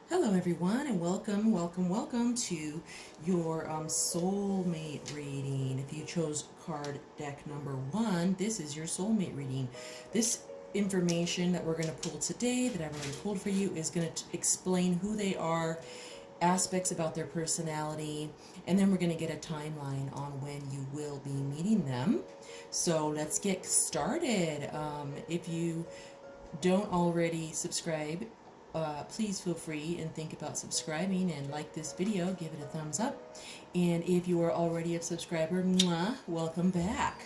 Hello everyone and welcome to your soulmate reading. If you chose card deck number 1, this is your soulmate reading. This information that we're going to pull today, that I've already pulled for you, is going to explain who they are, aspects about their personality, and then we're going to get a timeline on when you will be meeting them. So let's get started. If you don't already subscribe, please feel free and think about subscribing and like this video, give it a thumbs up. And if you are already a subscriber, mwah, welcome back.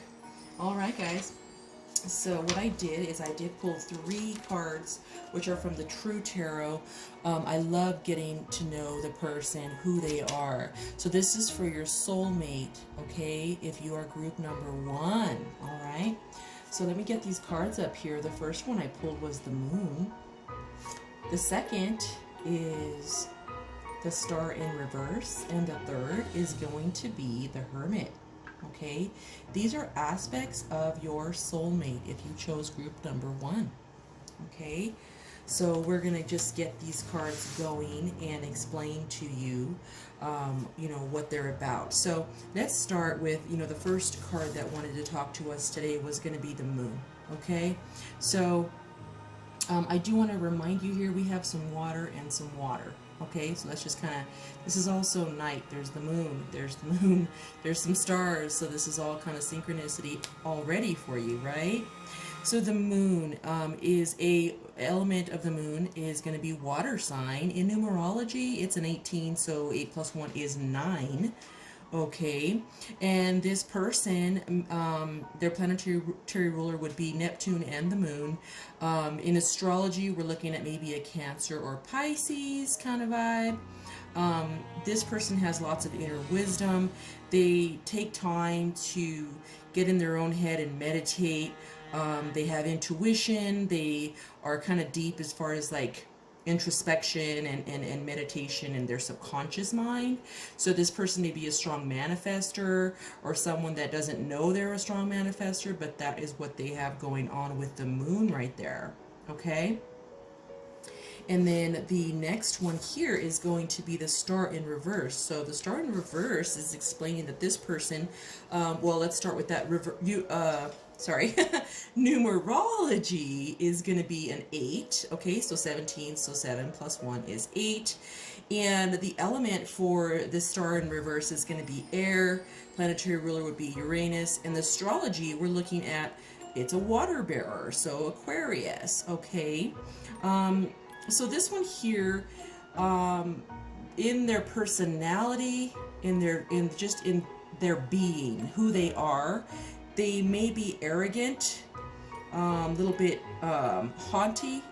All right, guys. So what I did is I did pull 3 cards, which are from the True Tarot. I love getting to know the person, who they are. So this is for your soulmate, okay? If you are group number 1, all right? So let me get these cards up here. The first one I pulled was the Moon. The second is the Star in Reverse, and the third is going to be the Hermit. Okay, these are aspects of your soulmate if you chose group number 1. Okay, so we're gonna just get these cards going and explain to you, what they're about. So let's start with, the first card that wanted to talk to us today was going to be the Moon. Okay, so I do want to remind you here, we have some water and some water. Okay, so let's just kind of, this is also night. There's the moon, there's some stars. So this is all kind of synchronicity already for you, right? So the moon is a element of the moon is going to be water sign. In numerology, it's an 18, so 8 plus 1 is 9. Okay, and this person, their planetary ruler would be Neptune and the moon. In astrology, we're looking at maybe a Cancer or Pisces kind of vibe. This person has lots of inner wisdom. They take time to get in their own head and meditate. They have intuition. They are kind of deep as far as like introspection and meditation in their subconscious mind. So this person may be a strong manifester or someone that doesn't know they're a strong manifester, but that is what they have going on with the moon right there. Okay. And then the next one here is going to be the Star in Reverse. So the Star in Reverse is explaining that this person, well, let's start with that. Numerology is going to be an 8. Okay, so 17, so 7 plus 1 is 8. And the element for the Star in Reverse is going to be air. Planetary ruler would be Uranus. And the astrology, we're looking at, it's a water bearer, so Aquarius. Okay. So this one here, in their personality, in their being, who they are, they may be arrogant, a little bit haughty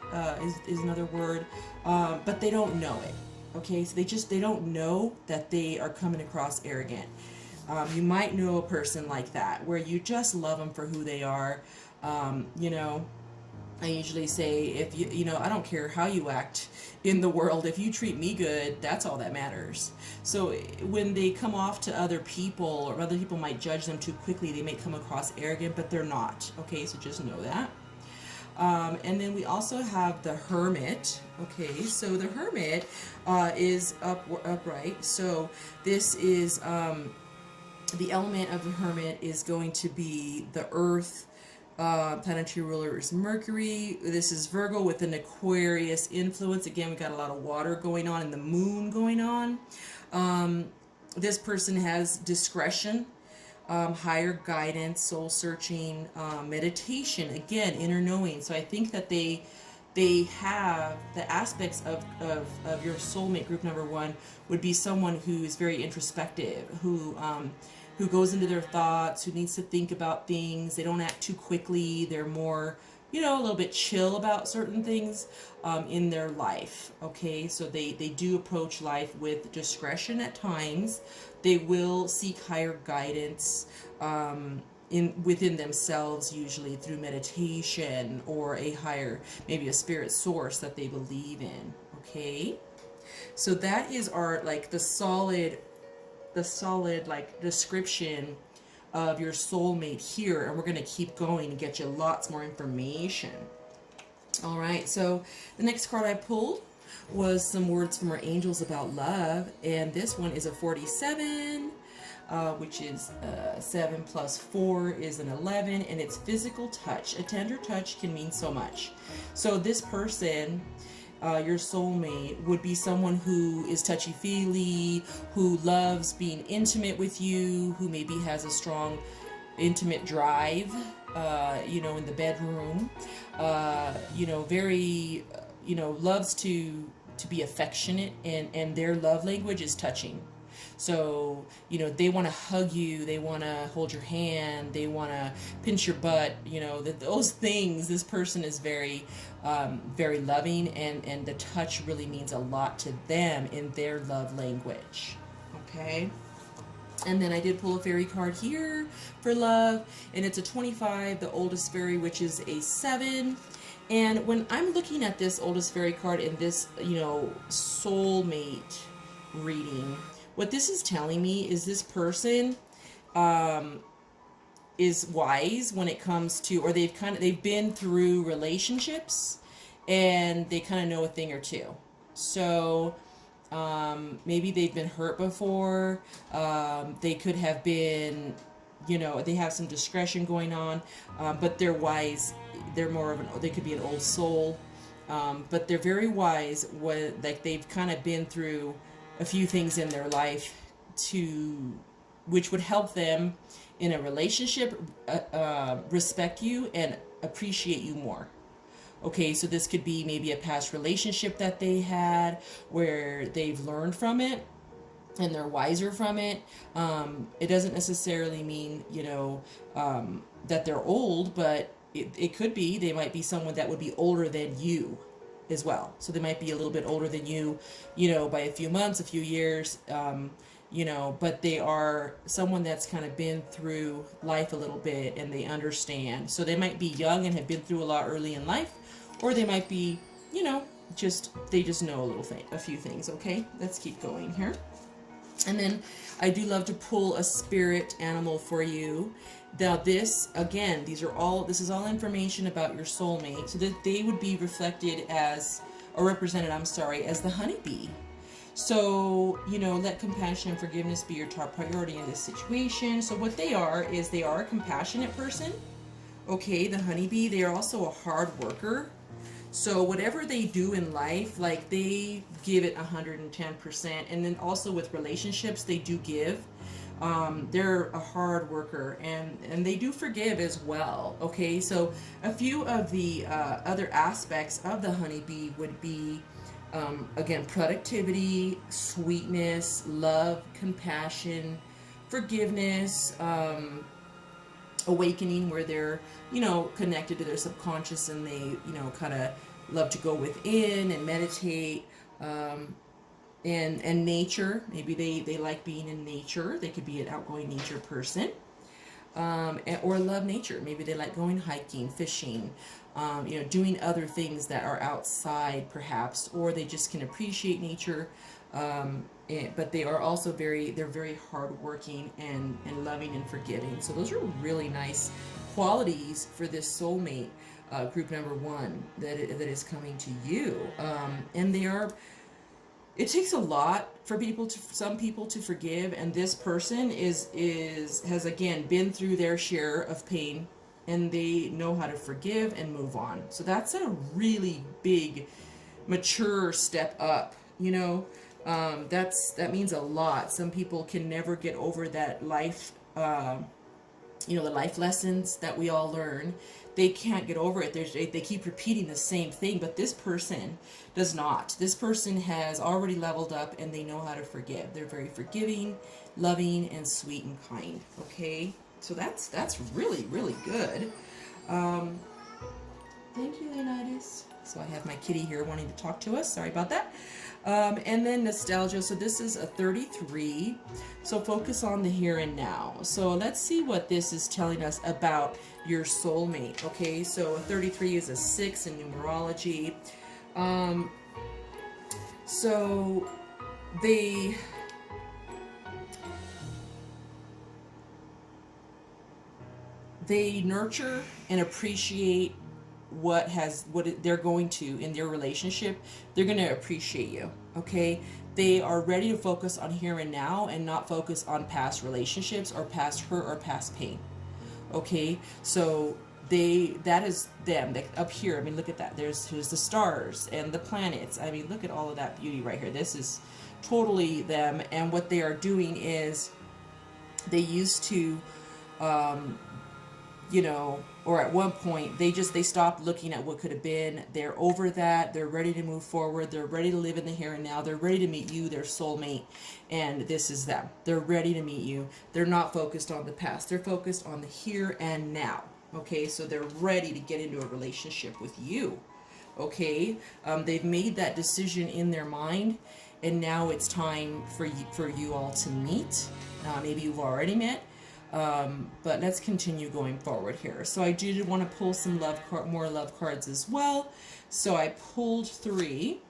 is another word, but they don't know it. Okay, so they don't know that they are coming across arrogant. You might know a person like that, where you just love them for who they are. I usually say, if I don't care how you act in the world, if you treat me good, that's all that matters. So when they come off to other people, or other people might judge them too quickly, they may come across arrogant, but they're not. Okay, so just know that. And then we also have the Hermit. Okay, so the Hermit is upright. So this is the element of the Hermit is going to be the Earth. Planetary ruler is Mercury. This is Virgo with an Aquarius influence. Again, we got a lot of water going on and the moon going on. This person has discretion, higher guidance, soul searching, meditation. Again, inner knowing. So I think that they have the aspects of your soulmate group number 1 would be someone who is very introspective, who goes into their thoughts, who needs to think about things. They don't act too quickly. They're more, a little bit chill about certain things in their life. Okay, so they do approach life with discretion at times. They will seek higher guidance within themselves, usually through meditation or a higher, maybe a spirit source that they believe in. Okay, so that is our the solid like description of your soulmate here, and we're going to keep going and get you lots more information. All right, so the next card I pulled was some words from our angels about love, and this one is a 47, which is 7 plus 4 is an 11, and it's physical touch. A tender touch can mean so much. So this person, your soulmate, would be someone who is touchy-feely, who loves being intimate with you, who maybe has a strong intimate drive, in the bedroom, very, loves to be affectionate, and their love language is touching. So, they want to hug you, they want to hold your hand, they want to pinch your butt, those things. This person is very, very loving, and the touch really means a lot to them in their love language. Okay? And then I did pull a fairy card here for love, and it's a 25, the oldest fairy, which is a 7. And when I'm looking at this oldest fairy card in this, soulmate reading, what this is telling me is this person is wise when it comes to, or they've been through relationships, and they kind of know a thing or two. So maybe they've been hurt before. They could have been, they have some discretion going on, but they're wise. They're they could be an old soul, but they're very wise when, they've kind of been through a few things in their life which would help them in a relationship, respect you and appreciate you more. Okay, so this could be maybe a past relationship that they had where they've learned from it and they're wiser from it. It doesn't necessarily mean, that they're old, but it could be, they might be someone that would be older than you as well. So they might be a little bit older than you, by a few months, a few years, but they are someone that's kind of been through life a little bit, and they understand. So they might be young and have been through a lot early in life, or they might be, they just know a few things. Okay, let's keep going here. And then I do love to pull a spirit animal for you. Now this, again, this is all information about your soulmate, so that they would be reflected as, or represented, as the honeybee. So, let compassion and forgiveness be your top priority in this situation. So what they are is they are a compassionate person. Okay, the honeybee, they are also a hard worker. So whatever they do in life, they give it 110%. And then also with relationships, they do give. They're a hard worker, and they do forgive as well. Okay, so a few of the other aspects of the honeybee would be, again, productivity, sweetness, love, compassion, forgiveness, awakening, where they're, connected to their subconscious, and they, kind of love to go within and meditate, and nature. Maybe they like being in nature. They could be an outgoing nature person, or love nature. Maybe they like going hiking, fishing, doing other things that are outside perhaps, or they just can appreciate nature. But they are also they're very hardworking and loving and forgiving. So those are really nice qualities for this soulmate, group number 1 that is coming to you. And it takes a lot for some people to forgive, and this person has again been through their share of pain, and they know how to forgive and move on. So that's a really big, mature step up. That means a lot. Some people can never get over that life, the life lessons that we all learn. They can't get over it. They keep repeating the same thing, but this person does not. This person has already leveled up, and they know how to forgive. They're very forgiving, loving, and sweet and kind. Okay, so that's really, really good. Thank you, Leonidas. So I have my kitty here wanting to talk to us. Sorry about that. And then nostalgia. So this is a 33. So focus on the here and now. So let's see what this is telling us about your soulmate. Okay, so a 33 is a 6 in numerology. So they nurture and appreciate they're going to in their relationship, they're going to appreciate you. Okay, they are ready to focus on here and now and not focus on past relationships or past hurt or past pain. Okay, so that is them. Up here, I mean, look at that. Here's the stars and the planets. I mean, look at all of that beauty right here. This is totally them. And what they are doing is they used to, or at one point they stopped looking at what could have been. They're over that. They're ready to move forward. They're ready to live in the here and now. They're ready to meet you, their soulmate, and this is them. They're ready to meet you. They're not focused on the past. They're focused on the here and now. Okay, so they're ready to get into a relationship with you. Okay, they've made that decision in their mind, and now it's time for you all to meet. Maybe you've already met. But let's continue going forward here. So I did want to pull some more love cards as well. So I pulled 3.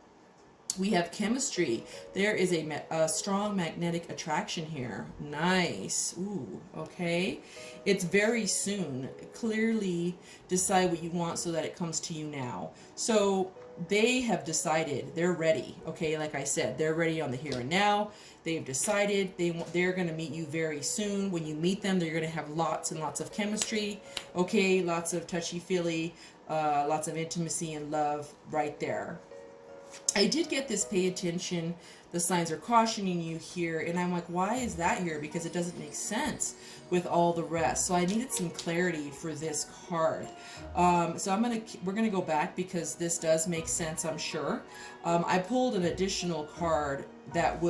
We have chemistry. There is a strong magnetic attraction here. Nice. Ooh, okay. It's very soon. Clearly decide what you want so that it comes to you now. So they have decided. They're ready. Okay, like I said, they're ready on the here and now. They've decided they're going to meet you very soon. When you meet them, they're going to have lots and lots of chemistry. Okay, lots of touchy-feely, lots of intimacy and love right there. I did get this pay attention. The signs are cautioning you here. And I'm like, why is that here? Because it doesn't make sense with all the rest. So I needed some clarity for this card. So we're going to go back because this does make sense, I'm sure. I pulled an additional card that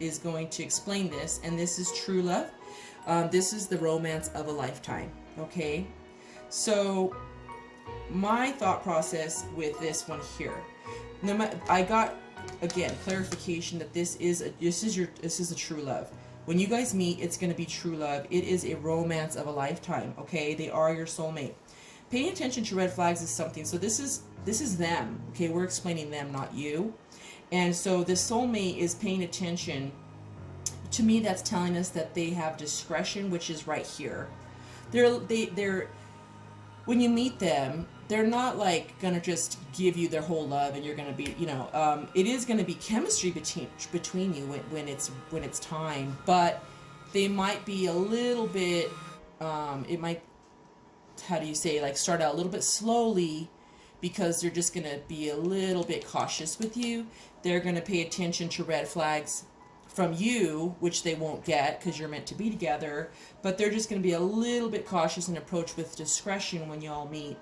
is going to explain this. And this is true love. This is the romance of a lifetime. Okay. So my thought process with this one here. I got, again, clarification that this is a true love. When you guys meet, it's going to be true love. It is a romance of a lifetime. Okay, they are your soulmate. Paying attention to red flags is something. So this is them. Okay, we're explaining them, not you. And so the soulmate is paying attention. To me, that's telling us that they have discretion, which is right here. They're when you meet them, they're not like gonna just give you their whole love and you're gonna be, it is gonna be chemistry between you when it's time, but they might be a little bit, it might, how do you say, like start out a little bit slowly because they're just gonna be a little bit cautious with you. They're gonna pay attention to red flags from you, which they won't get because you're meant to be together, but they're just going to be a little bit cautious and approach with discretion when you all meet.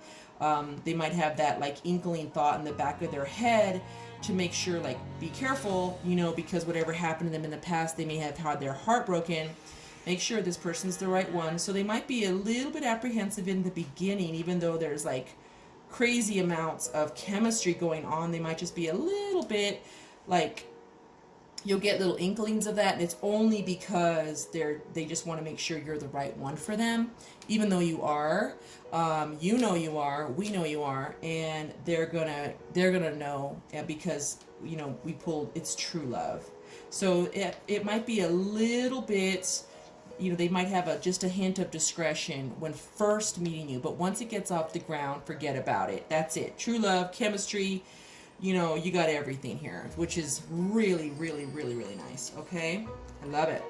They might have that like inkling thought in the back of their head to make sure, like, be careful, because whatever happened to them in the past, they may have had their heart broken. Make sure this person's the right one. So they might be a little bit apprehensive in the beginning, even though there's like crazy amounts of chemistry going on. They might just be a little bit like, you'll get little inklings of that, and it's only because they just want to make sure you're the right one for them, even though you are. You know you are, we know you are, and they're gonna know, because we pulled, it's true love. So it might be a little bit, they might have just a hint of discretion when first meeting you, but once it gets off the ground, forget about it. That's it. True love, chemistry. You got everything here, which is really, really, really, really nice. Okay, I love it.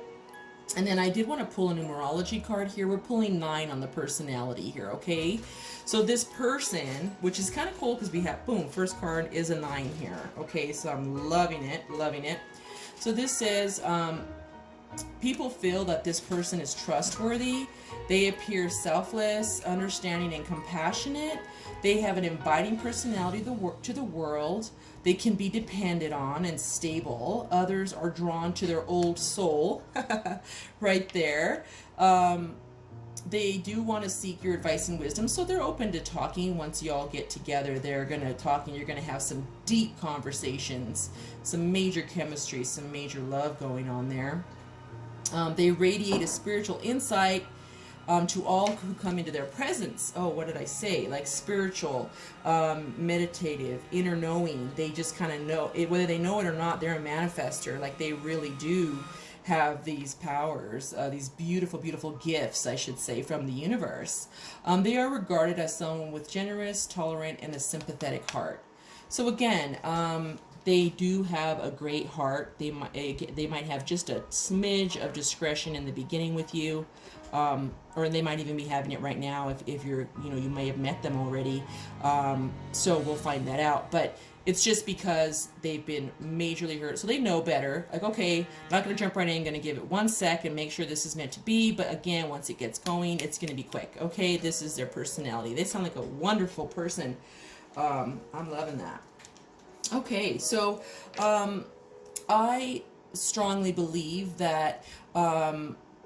And then I did want to pull a numerology card here. We're pulling 9 on the personality here. Okay, so this person, which is kind of cool because we have, boom, first card is a 9 here. Okay, so I'm loving it, loving it. So this says, people feel that this person is trustworthy. They appear selfless, understanding, and compassionate. They have an inviting personality to the world. They can be depended on and stable. Others are drawn to their old soul. Right there. They do want to seek your advice and wisdom, so they're open to talking. Once you all get together, they're going to talk, and you're going to have some deep conversations, some major chemistry, some major love going on there. They radiate a spiritual insight to all who come into their presence. Oh, what did I say? Like spiritual, meditative, inner knowing. They just kind of know it, whether they know it or not. They're a manifester. Like they really do have these powers, these beautiful, beautiful gifts, I should say, from the universe. They are regarded as someone with generous, tolerant, and a sympathetic heart. So again, they do have a great heart. They might have just a smidge of discretion in the beginning with you, or they might even be having it right now if you're, you may have met them already. So we'll find that out. But it's just because they've been majorly hurt. So they know better. Like, okay, I'm not going to jump right in. Going to give it 1 sec and make sure this is meant to be. But again, once it gets going, it's going to be quick. Okay, this is their personality. They sound like a wonderful person. I'm loving that. Okay, so I strongly believe that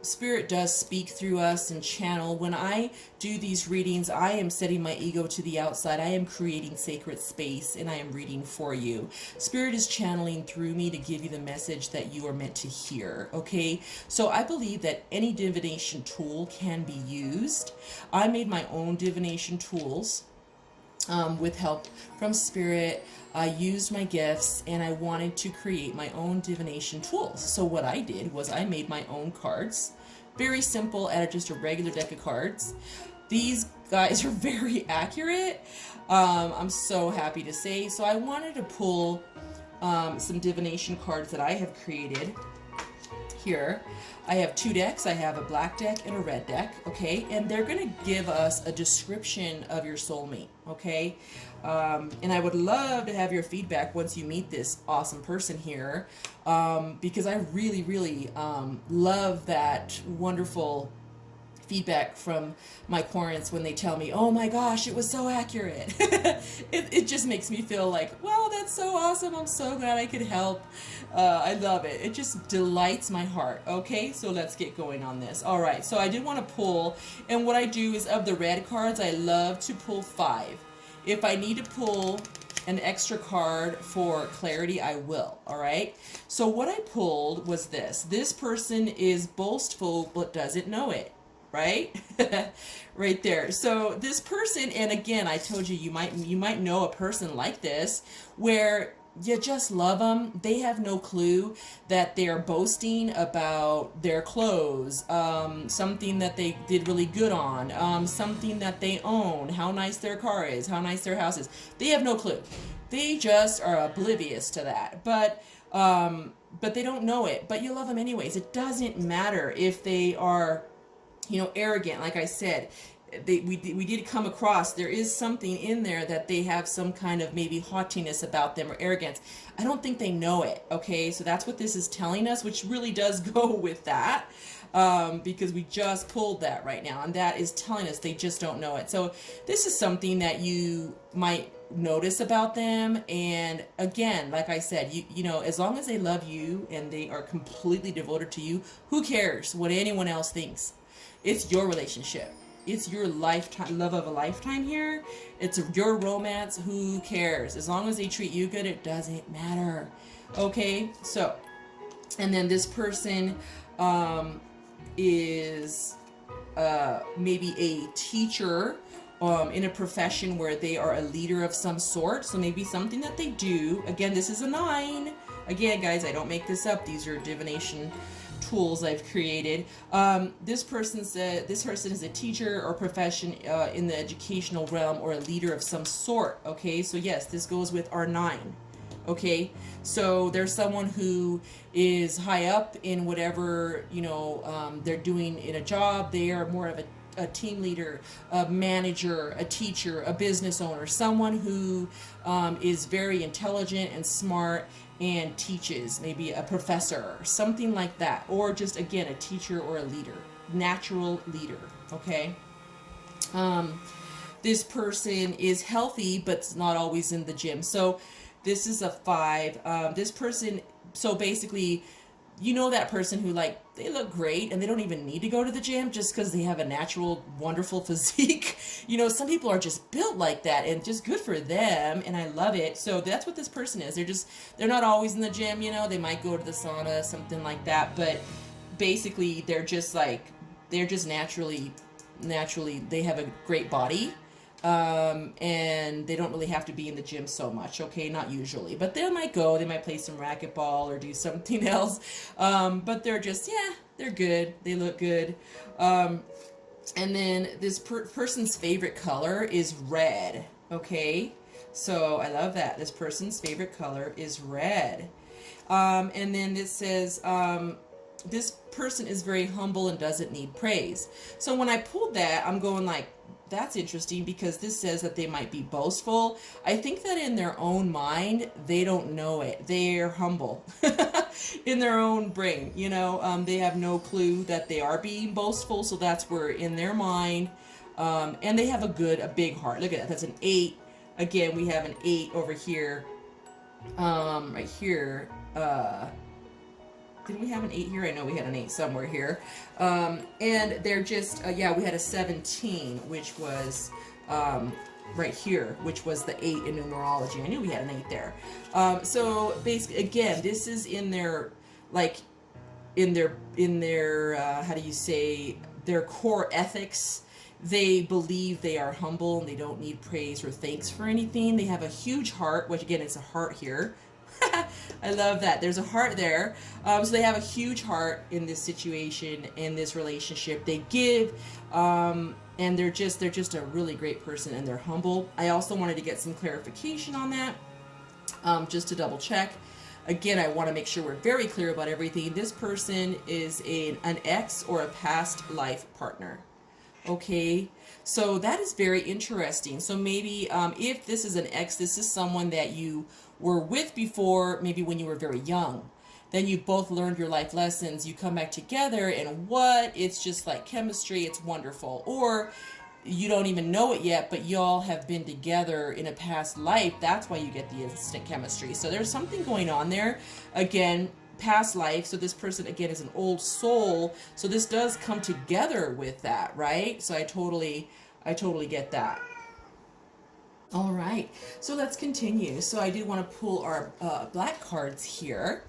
Spirit does speak through us and channel. When I do these readings, I am setting my ego to the outside. I am creating sacred space, and I am reading for you. Spirit is channeling through me to give you the message that you are meant to hear, okay? So I believe that any divination tool can be used. I made my own divination tools with help from Spirit. I used my gifts, and I wanted to create my own divination tools. So what I did was I made my own cards. Very simple, out of just a regular deck of cards. These guys are very accurate. I'm so happy to say. So I wanted to pull some divination cards that I have created here. I have 2 decks. I have a black deck and a red deck, okay? And they're going to give us a description of your soulmate, okay? And I would love to have your feedback once you meet this awesome person here, because I really, really love that wonderful feedback from my clients when they tell me, oh my gosh, it was so accurate. it just makes me feel like, wow, that's so awesome. I'm so glad I could help. I love it. It just delights my heart. Okay, so let's get going on this. All right, so I did want to pull, and what I do is of the red cards, I love to pull 5. If I need to pull an extra card for clarity, I will. All right, so what I pulled was this. This person is boastful but doesn't know it. Right? Right there. So this person, and again, I told you, you might know a person like this where you just love them. They have no clue that they're boasting about their clothes, something that they did really good on, something that they own, how nice their car is, how nice their house is. They have no clue. They just are oblivious to that. But they don't know it. But you love them anyways. It doesn't matter if they are, arrogant. Like I said, we did come across, there is something in there that they have some kind of maybe haughtiness about them or arrogance. I don't think they know it, okay? So that's what this is telling us, which really does go with that, because we just pulled that right now, and that is telling us they just don't know it. So this is something that you might notice about them. And again, like I said, you know, as long as they love you and they are completely devoted to you, who cares what anyone else thinks? It's your relationship. It's your lifetime, love of a lifetime here. It's your romance. Who cares? As long as they treat you good, it doesn't matter. Okay, so, and then this person is maybe a teacher in a profession where they are a leader of some sort. So maybe something that they do. Again, this is a 9. Again, guys, I don't make this up. These are divination tools I've created. This person is a teacher or profession in the educational realm or a leader of some sort. Okay, so yes, this goes with our 9. Okay, so there's someone who is high up in whatever, you know, they're doing in a job. They are more of a team leader, a manager, a teacher, a business owner, someone who is very intelligent and smart and teaches, maybe a professor, something like that, or just, again, a teacher or a leader, natural leader, okay? This person is healthy, but it's not always in the gym. So this is a 5. This person, so basically, you know that person who, like, they look great and they don't even need to go to the gym just because they have a natural, wonderful physique. You know, some people are just built like that and just good for them, and I love it. So that's what this person is. They're not always in the gym, you know. They might go to the sauna, something like that, but basically they're just naturally, they have a great body. and they don't really have to be in the gym so much, okay? Not usually, but they might go, they might play some racquetball or do something else, but they're just, yeah, they're good, they look good. And then this person's favorite color is red, okay? So I love that. This person's favorite color is red. And then it says, this person is very humble and doesn't need praise. So when I pulled that, I'm going like, that's interesting, because this says that they might be boastful. I think that in their own mind, they don't know it. They're humble in their own brain, you know, they have no clue that they are being boastful. So that's where in their mind, and they have a big heart. Look at that. That's an 8. Again, we have an 8 over here, right here. Didn't we have an 8 here? I know we had an 8 somewhere here. And they're just, yeah, we had a 17, which was right here, which was the 8 in numerology. I knew we had an 8 there. So basically, again, this is in their, like, in their how do you say, their core ethics. They believe they are humble and they don't need praise or thanks for anything. They have a huge heart, which again, it's a heart here. I love that. There's a heart there. So they have a huge heart in this situation, in this relationship. They give, and they're just a really great person, and they're humble. I also wanted to get some clarification on that, just to double check. Again, I want to make sure we're very clear about everything. This person is an ex or a past life partner. Okay, so that is very interesting. So maybe if this is an ex, this is someone that you were with before, maybe when you were very young. Then you both learned your life lessons. You come back together, and it's just like chemistry. It's wonderful. Or you don't even know it yet, but y'all have been together in a past life. That's why you get the instant chemistry. So there's something going on there. Again, past life. So this person, again, is an old soul. So this does come together with that, right? So I totally get that. All right, so let's continue. So I did want to pull our black cards here,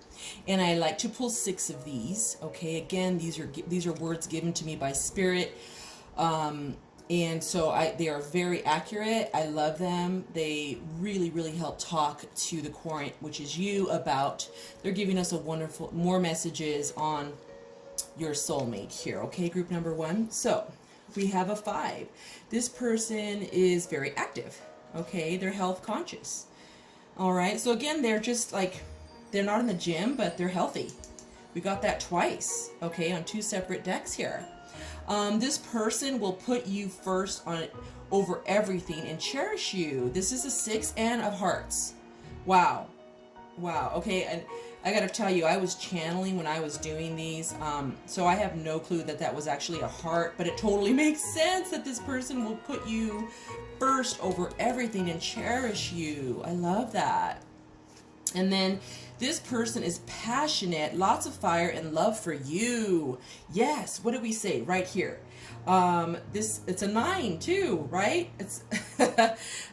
and I like to pull 6 of these. Okay, again, these are words given to me by Spirit, and so they are very accurate. I love them. They really, really help talk to the core, which is you, about. They're giving us more messages on your soulmate here. Okay, group number 1. So we have a 5. This person is very active. Okay, they're health conscious. All right, so again, they're just like, they're not in the gym, but they're healthy. We got that twice, okay, on 2 separate decks here. This person will put you first over everything and cherish you. This is a 6 and of hearts. Wow. Okay, and I gotta tell you, I was channeling when I was doing these, so I have no clue that was actually a heart, but it totally makes sense that this person will put you first over everything and cherish you. I love that. And then this person is passionate, lots of fire and love for you. Yes, what did we say right here? It's a 9 too, right? It's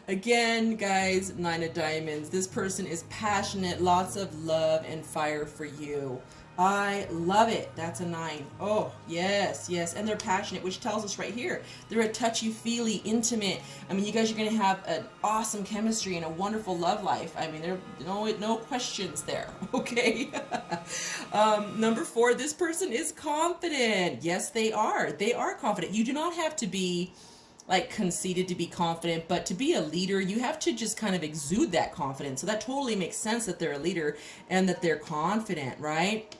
again, guys, 9 of diamonds. This person is passionate, lots of love and fire for you. I love it. That's a 9. Oh, yes. And they're passionate, which tells us right here, they're a touchy-feely, intimate. I mean, you guys are going to have an awesome chemistry and a wonderful love life. I mean, there no questions there, okay? Number 4, this person is confident. Yes, they are. They are confident. You do not have to be like conceited to be confident, but to be a leader, you have to just kind of exude that confidence. So that totally makes sense that they're a leader and that they're confident, right?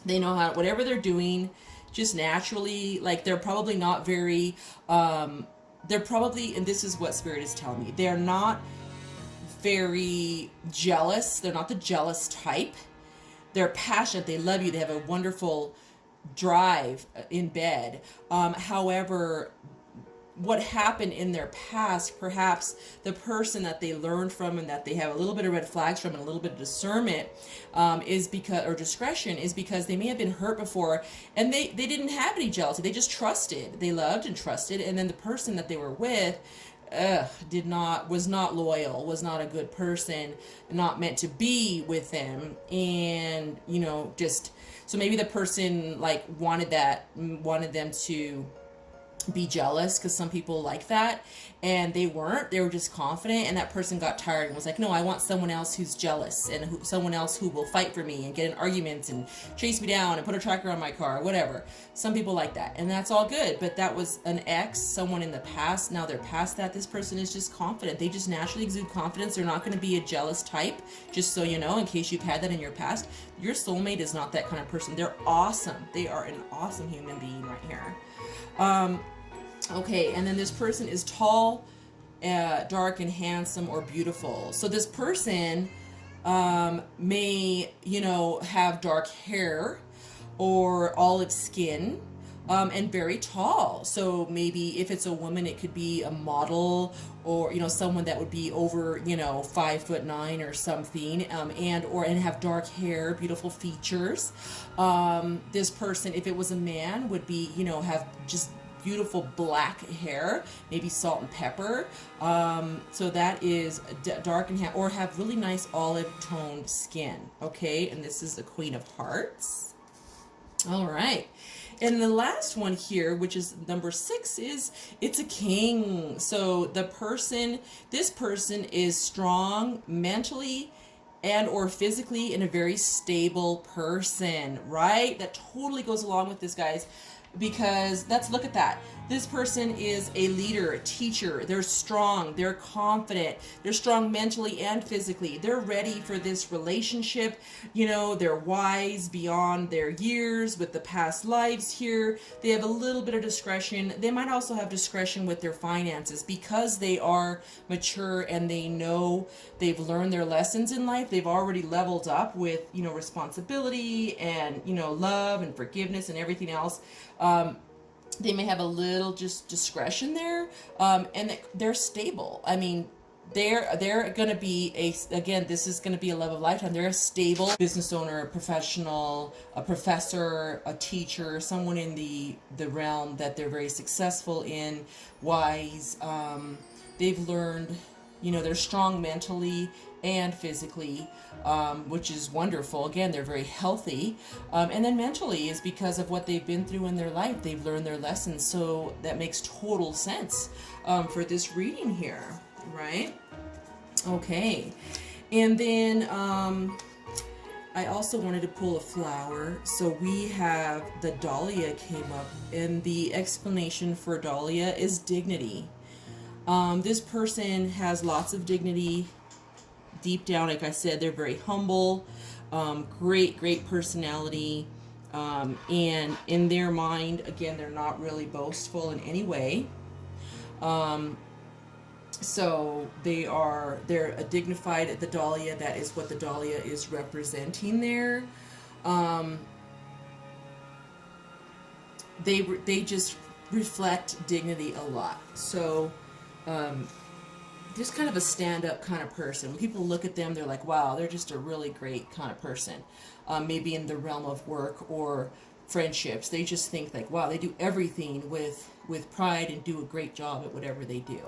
They know how, whatever they're doing, just naturally, like they're probably not very, they're probably, and this is what Spirit is telling me, they're not very jealous. They're not the jealous type. They're passionate. They love you. They have a wonderful drive in bed. However, what happened in their past, perhaps the person that they learned from and that they have a little bit of red flags from and a little bit of discernment is because, or discretion, is because they may have been hurt before and they didn't have any jealousy. They just trusted. They loved and trusted. And then the person that they were with was not loyal, was not a good person, not meant to be with them. And, just, so maybe the person like wanted them to be jealous, because some people like that, and they weren't. They were just confident, and that person got tired and was like, no, I want someone else who's jealous, and someone else who will fight for me and get in arguments and chase me down and put a tracker on my car, whatever. Some people like that, and that's all good. But that was an ex, someone in the past. Now they're past that. This person is just confident. They just naturally exude confidence. They're not going to be a jealous type, just so you know, in case you've had that in your past. Your soulmate is not that kind of person. They're awesome. They are an awesome human being right here. Okay, and then this person is tall, dark, and handsome or beautiful. So this person may, you know, have dark hair or olive skin, and very tall. So maybe if it's a woman, it could be a model, or, you know, someone that would be over, you know, 5'9" or something, and have dark hair, beautiful features. This person, if it was a man, would be, you know, have just beautiful black hair, maybe salt and pepper. So that is dark and or have really nice olive toned skin. Okay, and this is the Queen of Hearts. All right. And the last one here, which is number 6, is it's a king. So this person is strong mentally and or physically, and a very stable person, right? That totally goes along with this, guys, because let's look at that. This person is a leader, a teacher. They're strong, they're confident, they're strong mentally and physically. They're ready for this relationship. You know, they're wise beyond their years with the past lives here. They have a little bit of discretion. They might also have discretion with their finances, because they are mature and they know they've learned their lessons in life. They've already leveled up with, you know, responsibility and, you know, love and forgiveness and everything else. They may have a little just discretion there, and they're stable. I mean, they're going to be again, this is going to be a love of a lifetime. They're a stable business owner, a professional, a professor, a teacher, someone in the realm that they're very successful in, wise. They've learned, you know, they're strong mentally and physically, which is wonderful. Again, they're very healthy. And then mentally is because of what they've been through in their life. They've learned their lessons. So that makes total sense for this reading here, right? Okay. And then I also wanted to pull a flower. So we have the Dahlia came up, and the explanation for Dahlia is dignity. This person has lots of dignity. Deep down, like I said, they're very humble, great personality, and in their mind, again, they're not really boastful in any way. So they're a dignified, the Dahlia, that is what the Dahlia is representing there. They just reflect dignity a lot. So, just kind of a stand-up kind of person. When people look at them, they're like, wow, they're just a really great kind of person. Maybe in the realm of work or friendships, they just think like, wow, they do everything with pride and do a great job at whatever they do.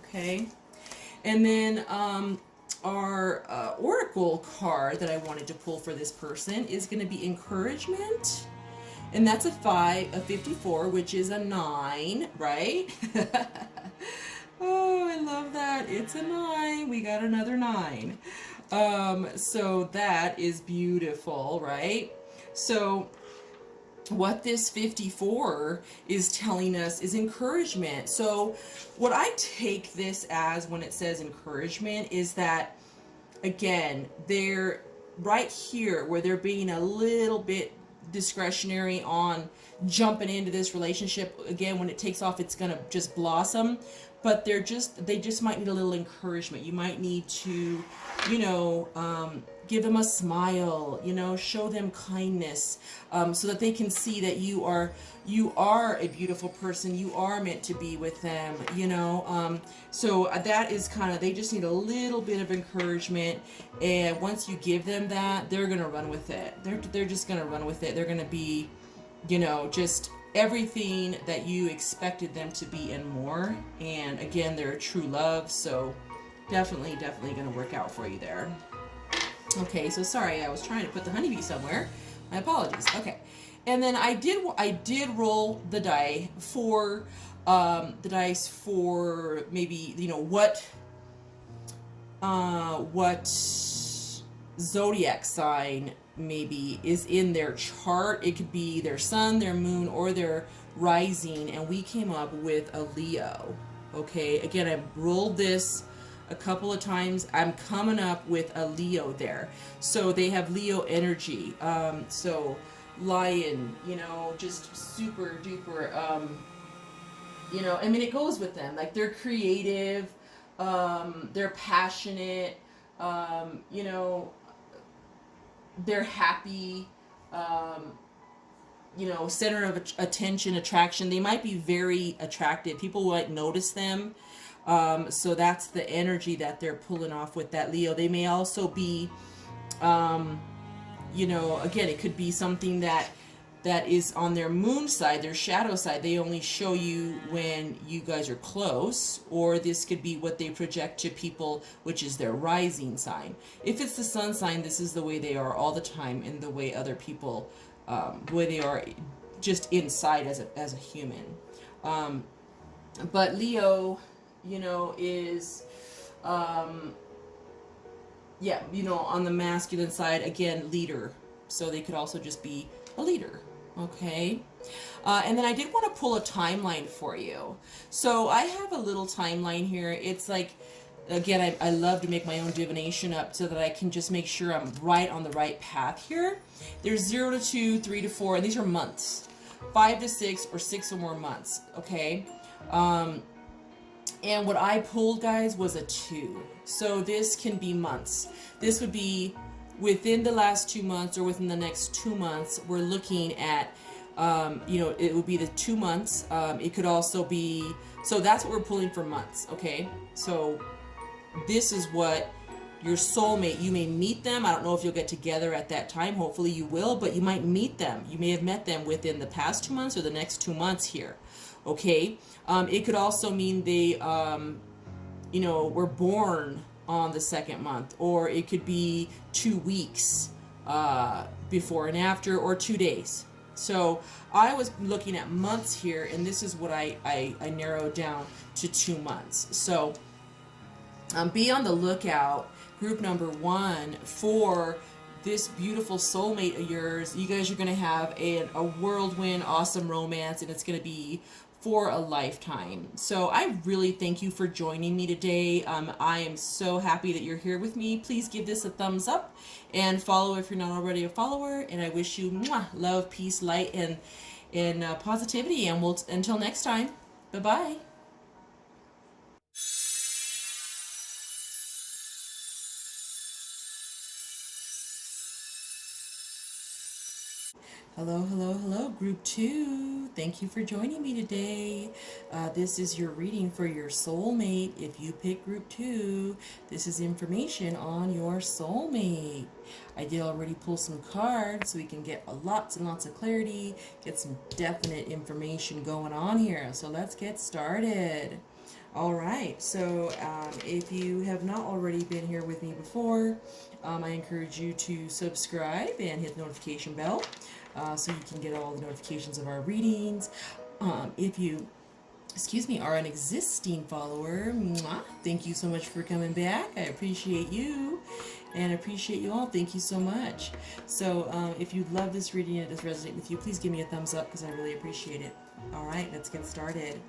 Okay, and then our oracle card that I wanted to pull for this person is going to be encouragement, and that's a 54, which is a 9, right? Oh, I love that. It's a 9. We got another 9. So that is beautiful, right? So what this 54 is telling us is encouragement. So what I take this as when it says encouragement is that, again, they're right here where they're being a little bit discretionary on jumping into this relationship. Again, when it takes off, it's going to just blossom. But they just might need a little encouragement. You might need to, you know, give them a smile, you know, show them kindness, so that they can see that you are a beautiful person. You are meant to be with them, you know. So that is kind of, they just need a little bit of encouragement. And once you give them that, they're going to run with it. They're just going to run with it. They're going to be, you know, just everything that you expected them to be and more. And again, they're a true love, so definitely going to work out for you there. Okay, so sorry, I was trying to put the honeybee somewhere. My apologies. Okay, And then I did roll the dice for maybe, you know, what zodiac sign maybe is in their chart. It could be their sun, their moon, or their rising, and we came up with a Leo. Okay, again, I rolled this a couple of times. I'm coming up with a Leo there. So they have Leo energy. So lion, you know, just super duper, you know, I mean, it goes with them. Like, they're creative, they're passionate, you know, they're happy, you know, center of attention, attraction. They might be very attractive. People will, like, notice them. So that's the energy that they're pulling off with that Leo. They may also be, you know, again, it could be something that is on their moon side, their shadow side. They only show you when you guys are close, or this could be what they project to people, which is their rising sign. If it's the sun sign, this is the way they are all the time, and the way other people, the way they are just inside as a human. But Leo, you know, is, yeah, you know, on the masculine side, again, leader. So they could also just be a leader. Okay. And then I did want to pull a timeline for you. So I have a little timeline here. It's like, again, I love to make my own divination up so that I can just make sure I'm right on the right path here. There's 0 to 2, 3 to 4, and these are months. 5 to 6, or 6 or more months. Okay. And what I pulled, guys, was a 2. So this can be months. This would be within the last 2 months, or within the next 2 months. We're looking at, you know, it would be the 2 months. It could also be, so that's what we're pulling for months. Okay. So this is what your soulmate, you may meet them. I don't know if you'll get together at that time. Hopefully you will, but you might meet them. You may have met them within the past 2 months or the next 2 months here. Okay. It could also mean they, you know, were born on the 2nd month, or it could be 2 weeks before and after, or 2 days. So I was looking at months here, and this is what I narrowed down to 2 months. So be on the lookout, group number 1, for this beautiful soulmate of yours. You guys are going to have a whirlwind, awesome romance, and it's going to be for a lifetime. So I really thank you for joining me today. I am so happy that you're here with me. Please give this a thumbs up and follow if you're not already a follower. And I wish you love, peace, light, and positivity. And we'll until next time. Bye-bye. Hello, hello, hello, group 2. Thank you for joining me today. This is your reading for your soulmate. If you pick group 2, this is information on your soulmate. I did already pull some cards so we can get lots and lots of clarity, get some definite information going on here. So let's get started. All right, so if you have not already been here with me before, I encourage you to subscribe and hit the notification bell so you can get all the notifications of our readings. If you, are an existing follower, thank you so much for coming back. I appreciate you and appreciate you all. Thank you so much. So if you love this reading and it does resonate with you, please give me a thumbs up because I really appreciate it. All right, let's get started.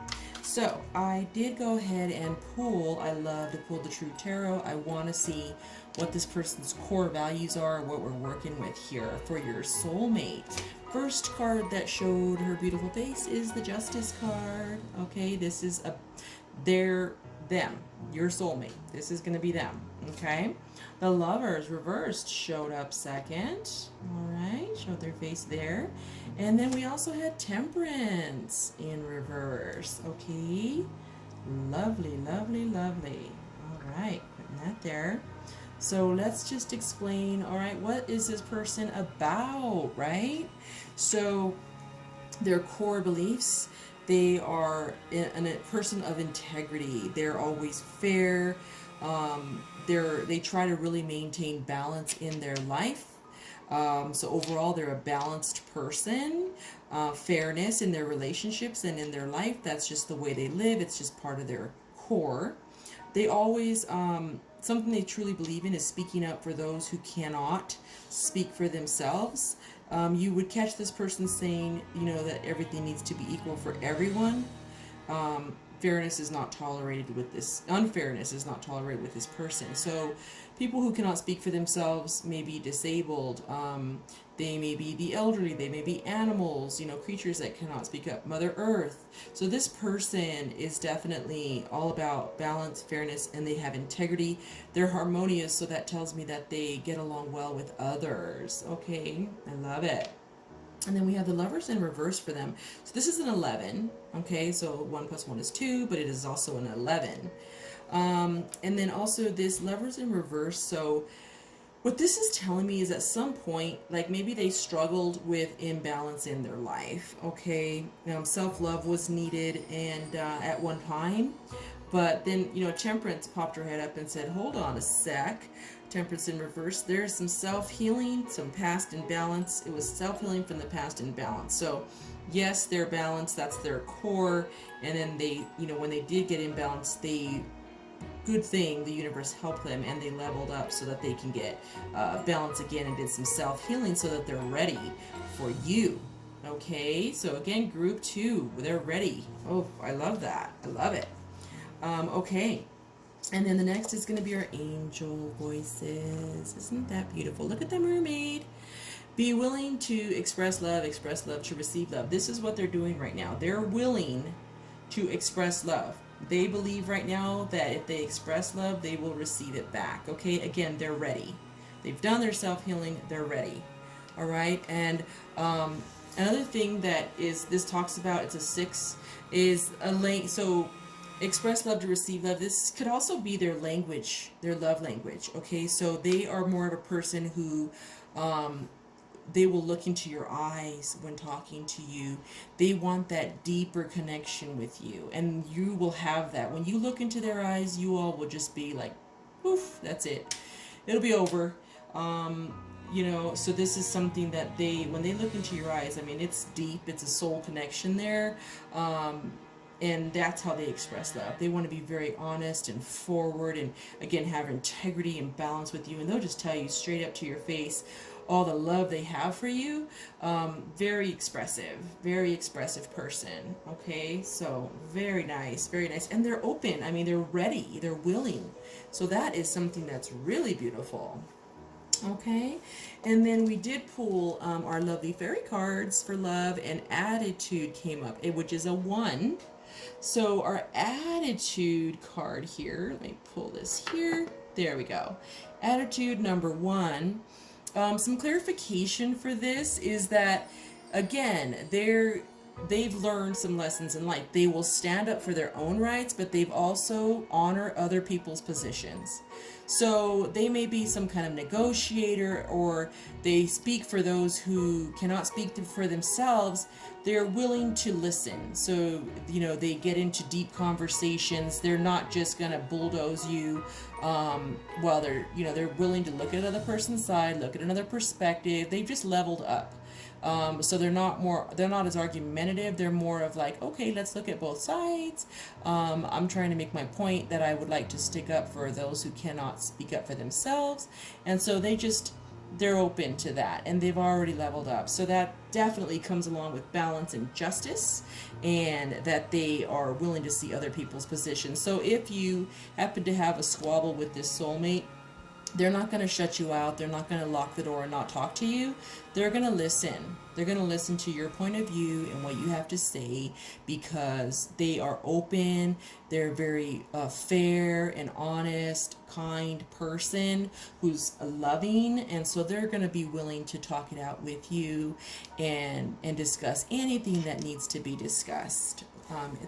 So I did go ahead and pull, I love to pull the True Tarot. I want to see what this person's core values are, what we're working with here for your soulmate. First card that showed her beautiful face is the Justice card. Okay, this is them, your soulmate. This is going to be them. Okay, the Lovers reversed showed up second. All right, showed their face there. And then we also had Temperance in reverse. Okay, lovely, lovely, lovely. All right, putting that there. So let's just explain, all right, what is this person about, right? So their core beliefs, they are a person of integrity. They're always fair. They try to really maintain balance in their life. So overall, they're a balanced person. Fairness in their relationships and in their life, that's just the way they live. It's just part of their core. They always, something they truly believe in is speaking up for those who cannot speak for themselves. You would catch this person saying, you know, that everything needs to be equal for everyone. Fairness is not tolerated with this, unfairness is not tolerated with this person. So people who cannot speak for themselves may be disabled, they may be the elderly, they may be animals, you know, creatures that cannot speak up, Mother Earth. So this person is definitely all about balance, fairness, and they have integrity. They're harmonious, so that tells me that they get along well with others. Okay, I love it. And then we have the Lovers in reverse for them. So this is an 11, okay? So 1 plus 1 is 2, but it is also an 11. And then also this Lovers in reverse. So what this is telling me is at some point, like maybe they struggled with imbalance in their life, okay? Self-love was needed and at one time. But then, you know, Temperance popped her head up and said, hold on a sec. Temperance in reverse. There's some self-healing, some past imbalance. It was self-healing from the past imbalance. So, yes, they're balanced. That's their core. And then they, you know, when they did get imbalanced, good thing, the universe helped them and they leveled up so that they can get balance again and did some self-healing so that they're ready for you. Okay, so again, group 2, they're ready. Oh, I love that. I love it. Okay, and then the next is going to be our angel voices. Isn't that beautiful? Look at the mermaid. Be willing to express love to receive love. This is what they're doing right now. They're willing to express love. They believe right now that if they express love, they will receive it back. Okay, again, they're ready. They've done their self-healing. They're ready. All right, and another thing that is this talks about, it's a 6, is a link. So express love to receive love. This could also be their language, their love language. Okay, so they are more of a person who they will look into your eyes when talking to you. They want that deeper connection with you, and you will have that. When you look into their eyes, you all will just be like, poof, that's it. It'll be over. You know, so this is something that when they look into your eyes, I mean, it's deep. It's a soul connection there. And that's how they express love. They want to be very honest and forward and, again, have integrity and balance with you. And they'll just tell you straight up to your face all the love they have for you. Very expressive person. Okay, so very nice, very nice. And they're open. I mean, they're ready. They're willing. So that is something that's really beautiful. Okay, and then we did pull our lovely fairy cards for love, and attitude came up, which is a 1. So our attitude card here, let me pull this here. There we go. Attitude number 1. Some clarification for this is that, again, they've learned some lessons in life. They will stand up for their own rights, but they've also honor other people's positions. So they may be some kind of negotiator, or they speak for those who cannot speak for themselves. They're willing to listen. So, you know, they get into deep conversations. They're not just going to bulldoze you while they're willing to look at another person's side, look at another perspective. They've just leveled up. So they're not as argumentative. They're more of like, okay, let's look at both sides. I'm trying to make my point that I would like to stick up for those who cannot speak up for themselves. And so they're open to that, and they've already leveled up. So that definitely comes along with balance and justice, and that they are willing to see other people's positions. So if you happen to have a squabble with this soulmate, they're not going to shut you out. They're not going to lock the door and not talk to you. They're going to listen. They're going to listen to your point of view and what you have to say, because they are open. They're very fair and honest, kind person who's loving. And so they're going to be willing to talk it out with you and discuss anything that needs to be discussed.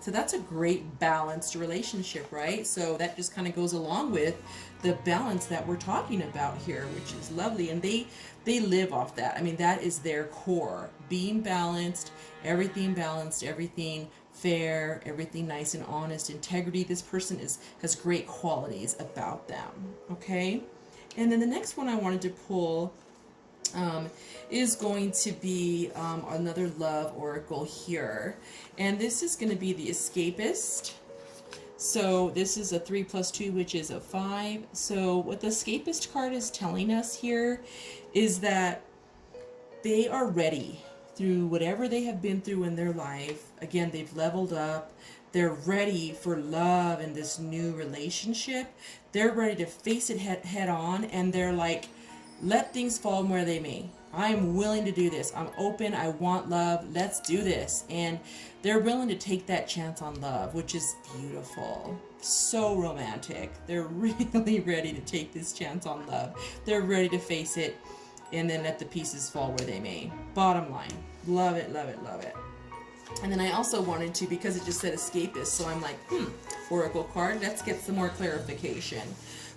So that's a great balanced relationship, right? So that just kind of goes along with the balance that we're talking about here, which is lovely. And they live off that. I mean, that is their core. Being balanced, everything fair, everything nice and honest, integrity. This person has great qualities about them, okay? And then the next one I wanted to pull is going to be another love oracle here. And this is going to be the escapist. So this is a 3 plus 2, which is a 5. So what the escapist card is telling us here is that they are ready through whatever they have been through in their life. Again, they've leveled up. They're ready for love in this new relationship. They're ready to face it head on, and they're like, let things fall where they may. I'm willing to do this. I'm open. I want love. Let's do this. And they're willing to take that chance on love, which is beautiful. So romantic. They're really ready to take this chance on love. They're ready to face it and then let the pieces fall where they may. Bottom line. Love it, love it, love it. And then I also wanted to, because it just said escapist, so I'm like, oracle card, let's get some more clarification.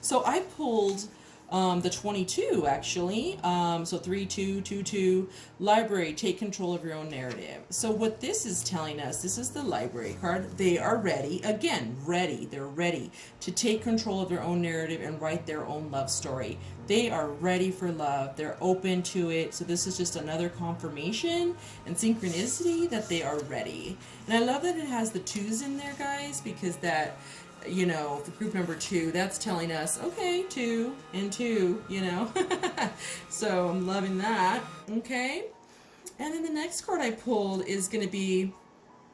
So I pulled the 22, actually. So 3, 2, 2, 2. Library, take control of your own narrative. So what this is telling us, this is the library card. They are ready, again, ready. They're ready to take control of their own narrative and write their own love story. They are ready for love. They're open to it. So this is just another confirmation and synchronicity that they are ready. And I love that it has the 2s in there, guys, because that, you know, for group number 2, that's telling us, okay, 2 and 2, you know. So I'm loving that. Okay. And then the next card I pulled is going to be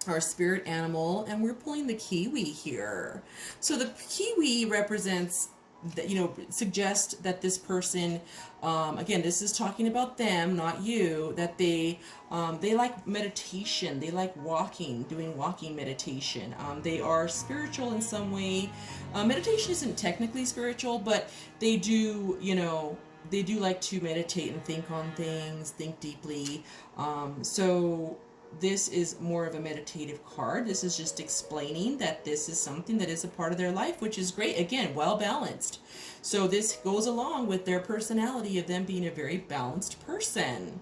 our spirit animal, and we're pulling the kiwi here. So the kiwi represents, that, you know, suggest that this person, again, this is talking about them, not you, that they like meditation, they like walking, doing walking meditation. They are spiritual in some way. Meditation isn't technically spiritual, but they do, you know, they do like to meditate and think on things, think deeply. So this is more of a meditative card. This is just explaining that this is something that is a part of their life, which is great. Again, well balanced. So this goes along with their personality of them being a very balanced person.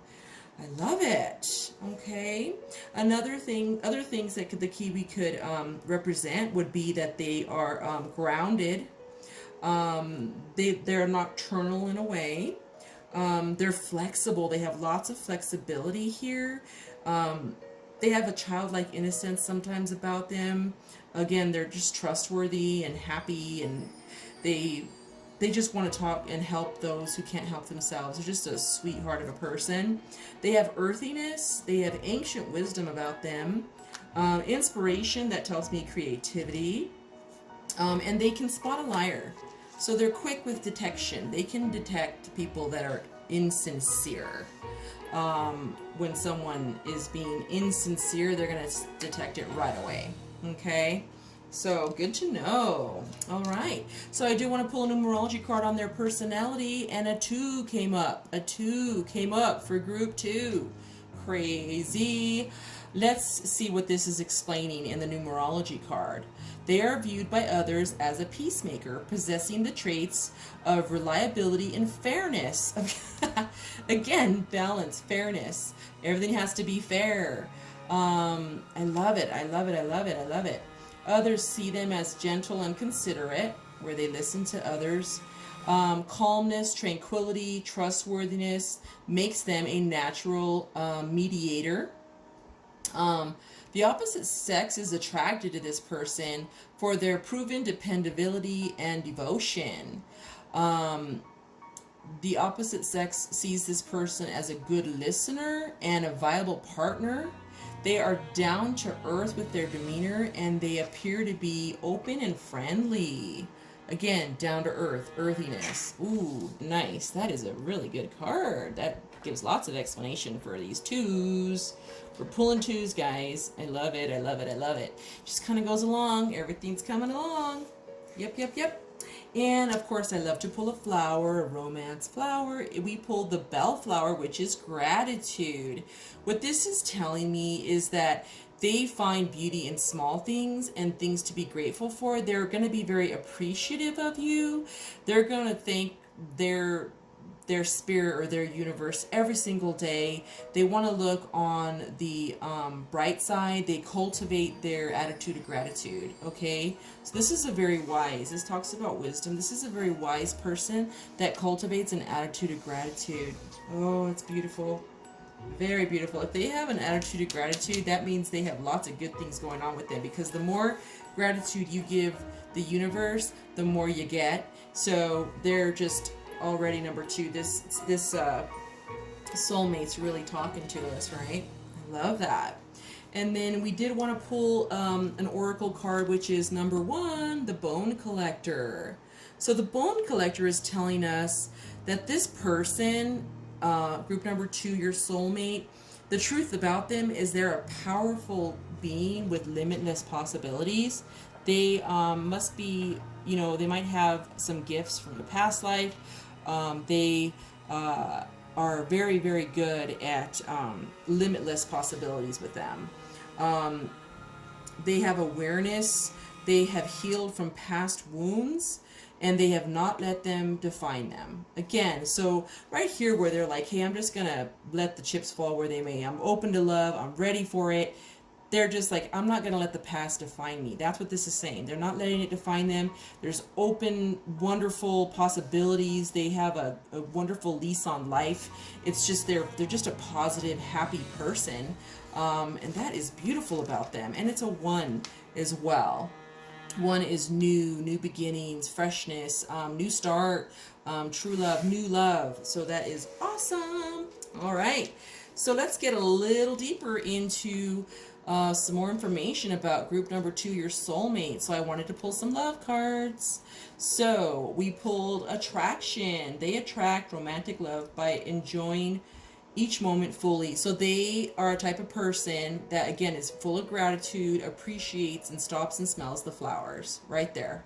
I love it. Okay. Other things that the kiwi could represent would be that they are grounded. They're nocturnal in a way. They're flexible. They have lots of flexibility here. They have a childlike innocence sometimes about them. Again, they're just trustworthy and happy, and they just want to talk and help those who can't help themselves. They're just a sweetheart of a person. They have earthiness. They have ancient wisdom about them. Inspiration, that tells me creativity. And they can spot a liar. So they're quick with detection. They can detect people that are insincere. When someone is being insincere, they're going to detect it right away. Okay? So, good to know. All right. So, I do want to pull a numerology card on their personality, and a 2 came up. A 2 came up for group 2. Crazy. Let's see what this is explaining in the numerology card. They are viewed by others as a peacemaker, possessing the traits of reliability and fairness. Again, balance, fairness. Everything has to be fair. I love it. I love it. I love it. I love it. Others see them as gentle and considerate, where they listen to others. Calmness, tranquility, trustworthiness makes them a natural mediator. The opposite sex is attracted to this person for their proven dependability and devotion. The opposite sex sees this person as a good listener and a viable partner. They are down to earth with their demeanor, and they appear to be open and friendly. Again, down to earth, earthiness. Ooh, nice. That is a really good card. That gives lots of explanation for these 2s. We're pulling 2s, guys. I love it. I love it. I love it. Just kind of goes along. Everything's coming along. Yep, yep, yep. And, of course, I love to pull a flower, a romance flower. We pulled the Bellflower, which is gratitude. What this is telling me is that they find beauty in small things and things to be grateful for. They're going to be very appreciative of you. They're going to think their spirit or their universe every single day. They want to look on the bright side. They cultivate their attitude of gratitude. Okay, so this is a very wise, this talks about wisdom. This is a very wise person that cultivates an attitude of gratitude. Oh, it's beautiful. Very beautiful. If they have an attitude of gratitude, that means they have lots of good things going on with them, because the more gratitude you give the universe, the more you get. So they're just already number two. This soulmate's really talking to us, right? I love that. And then we did want to pull an oracle card, which is number one, the Bone Collector. So the Bone Collector is telling us that this person, group number two, your soulmate, the truth about them is they're a powerful being with limitless possibilities. They must be, you know, they might have some gifts from the past life. They are very, very good at limitless possibilities with them. They have awareness. They have healed from past wounds, and they have not let them define them. Again, so right here where they're like, hey, I'm just going to let the chips fall where they may. I'm open to love. I'm ready for it. They're just like, I'm not going to let the past define me. That's what this is saying. They're not letting it define them. There's open, wonderful possibilities. They have a wonderful lease on life. It's just, they're just a positive, happy person. And that is beautiful about them. And it's a one as well. One is new beginnings, freshness, new start, true love, new love. So that is awesome. All right. So let's get a little deeper into some more information about group number two, your soulmate. So I wanted to pull some love cards. So we pulled attraction. They attract romantic love by enjoying each moment fully. So they are a type of person that, again, is full of gratitude, appreciates, and stops and smells the flowers. Right there.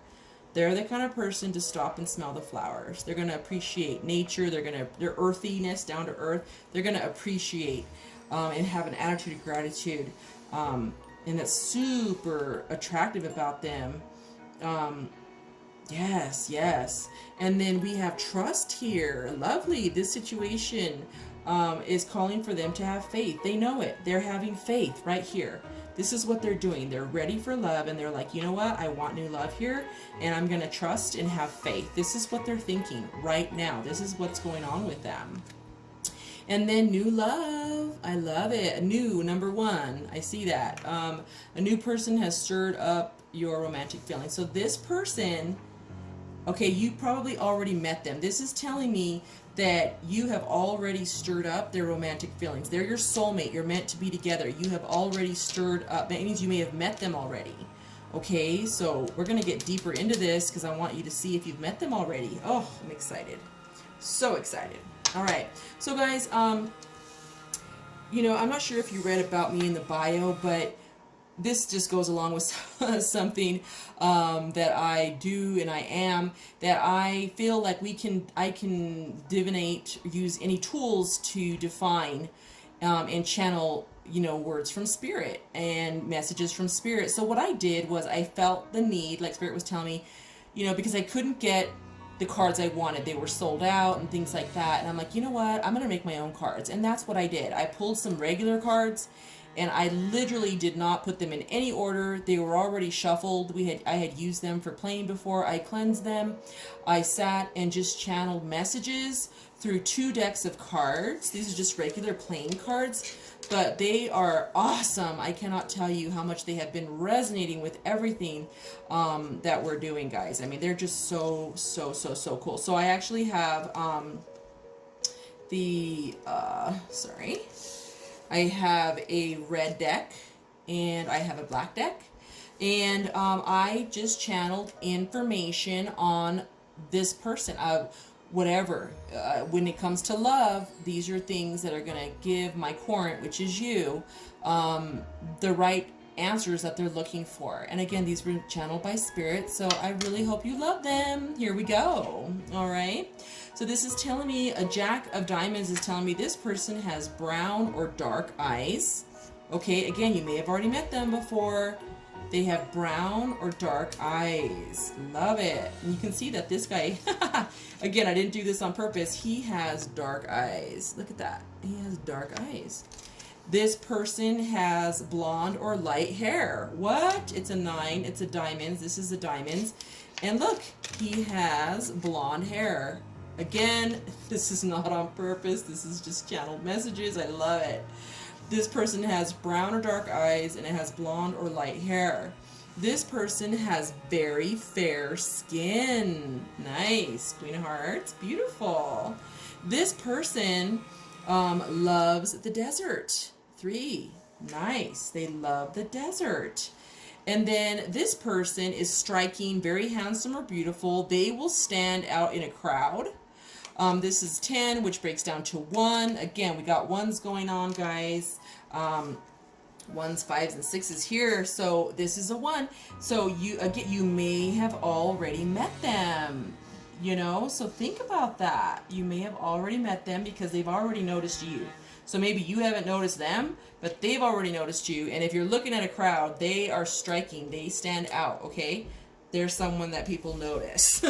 They're the kind of person to stop and smell the flowers. They're going to appreciate nature. Their earthiness, down to earth. They're going to appreciate and have an attitude of gratitude. And that's super attractive about them. Yes. And then we have trust here. Lovely. This situation is calling for them to have faith. They know it. They're having faith right here. This is what they're doing. They're ready for love, and they're like, you know what? I want new love here, and I'm going to trust and have faith. This is what they're thinking right now. This is what's going on with them. And then new love. I love it. New, number one. I see that. A new person has stirred up your romantic feelings. So this person, okay, you probably already met them. This is telling me that you have already stirred up their romantic feelings. They're your soulmate. You're meant to be together. You have already stirred up. That means you may have met them already. Okay, so we're going to get deeper into this because I want you to see if you've met them already. Oh, I'm excited. So excited. All right. So guys, you know, I'm not sure if you read about me in the bio, but this just goes along with something that I do and I am, that I feel like I can divinate, use any tools to define and channel, you know, words from spirit and messages from spirit. So what I did was I felt the need, like spirit was telling me, you know, because I couldn't get the cards I wanted. They were sold out and things like that. And I'm like, you know what? I'm going to make my own cards. And that's what I did. I pulled some regular cards, and I literally did not put them in any order. They were already shuffled. I had used them for playing before. I cleansed them. I sat and just channeled messages through 2 decks of cards. These are just regular playing cards, but they are awesome. I cannot tell you how much they have been resonating with everything that we're doing, guys. I mean, they're just so cool. So I actually have I have a red deck and I have a black deck, and I just channeled information on this person. Whatever. When it comes to love, these are things that are going to give my current, which is you, the right answers that they're looking for. And again, these were channeled by spirit, so I really hope you love them. Here we go. All right. So this is telling me, a Jack of Diamonds is telling me this person has brown or dark eyes. Okay, again, you may have already met them before. They have brown or dark eyes. Love it. And you can see that this guy, again, I didn't do this on purpose. He has dark eyes. Look at that. He has dark eyes. This person has blonde or light hair. What? It's a 9. It's a diamonds. This is a diamonds. And look, he has blonde hair. Again, this is not on purpose. This is just channeled messages. I love it. This person has brown or dark eyes, and it has blonde or light hair. This person has very fair skin. Nice. Queen of Hearts. Beautiful. This person loves the desert. 3. Nice. They love the desert. And then this person is striking, very handsome or beautiful. They will stand out in a crowd. This is 10, which breaks down to 1. Again, we got 1s going on, guys. 1s, 5s, and 6s here. So this is a 1. So you may have already met them. You know, so think about that. You may have already met them because they've already noticed you. So maybe you haven't noticed them, but they've already noticed you. And if you're looking at a crowd, they are striking. They stand out, okay? They're someone that people notice.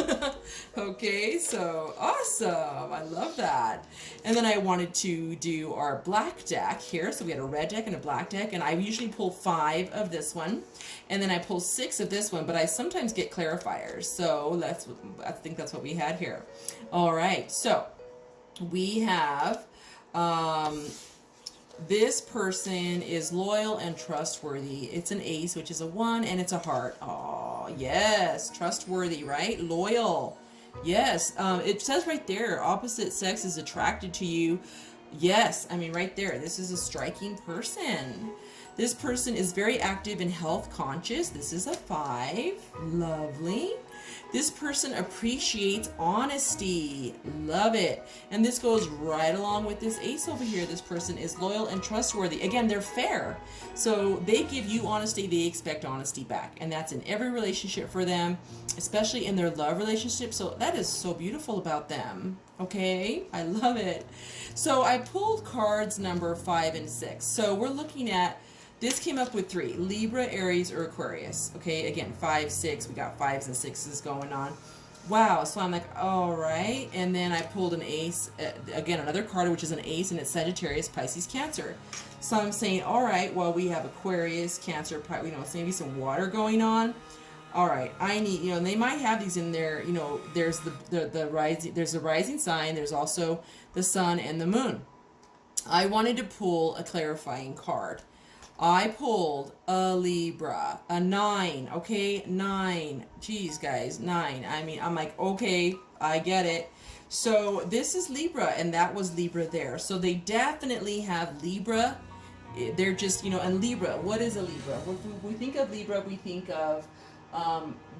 Okay, so awesome. I love that. And then I wanted to do our black deck here. So we had a red deck and a black deck. And I usually pull 5 of this one. And then I pull 6 of this one. But I sometimes get clarifiers. So I think that's what we had here. All right, so we have... this person is loyal and trustworthy. It's an ace, which is a 1, and it's a heart. Oh, yes. Trustworthy, right? Loyal. Yes. It says right there, opposite sex is attracted to you. Yes. I mean, right there. This is a striking person. This person is very active and health conscious. This is a 5. Lovely. This person appreciates honesty. Love it. And this goes right along with this ace over here. This person is loyal and trustworthy. Again, they're fair. So they give you honesty, they expect honesty back. And that's in every relationship for them, especially in their love relationship. So that is so beautiful about them. Okay? I love it. So I pulled cards number 5 and 6. So we're looking at, this came up with 3, Libra, Aries, or Aquarius. Okay, again, 5, 6, we got 5s and 6s going on. Wow, so I'm like, all right. And then I pulled an ace, again, another card, which is an ace, and it's Sagittarius, Pisces, Cancer. So I'm saying, all right, well, we have Aquarius, Cancer, you know, it's maybe some water going on. All right, I need, you know, and they might have these in there, you know, there's the rising, there's a rising sign, there's also the sun and the moon. I wanted to pull a clarifying card. I pulled a Libra, a 9, okay, 9, geez guys, 9, I mean, I'm like, okay, I get it. So this is Libra, and that was Libra there. So they definitely have Libra. They're just, you know, and Libra, what is a Libra? When we think of Libra, we think of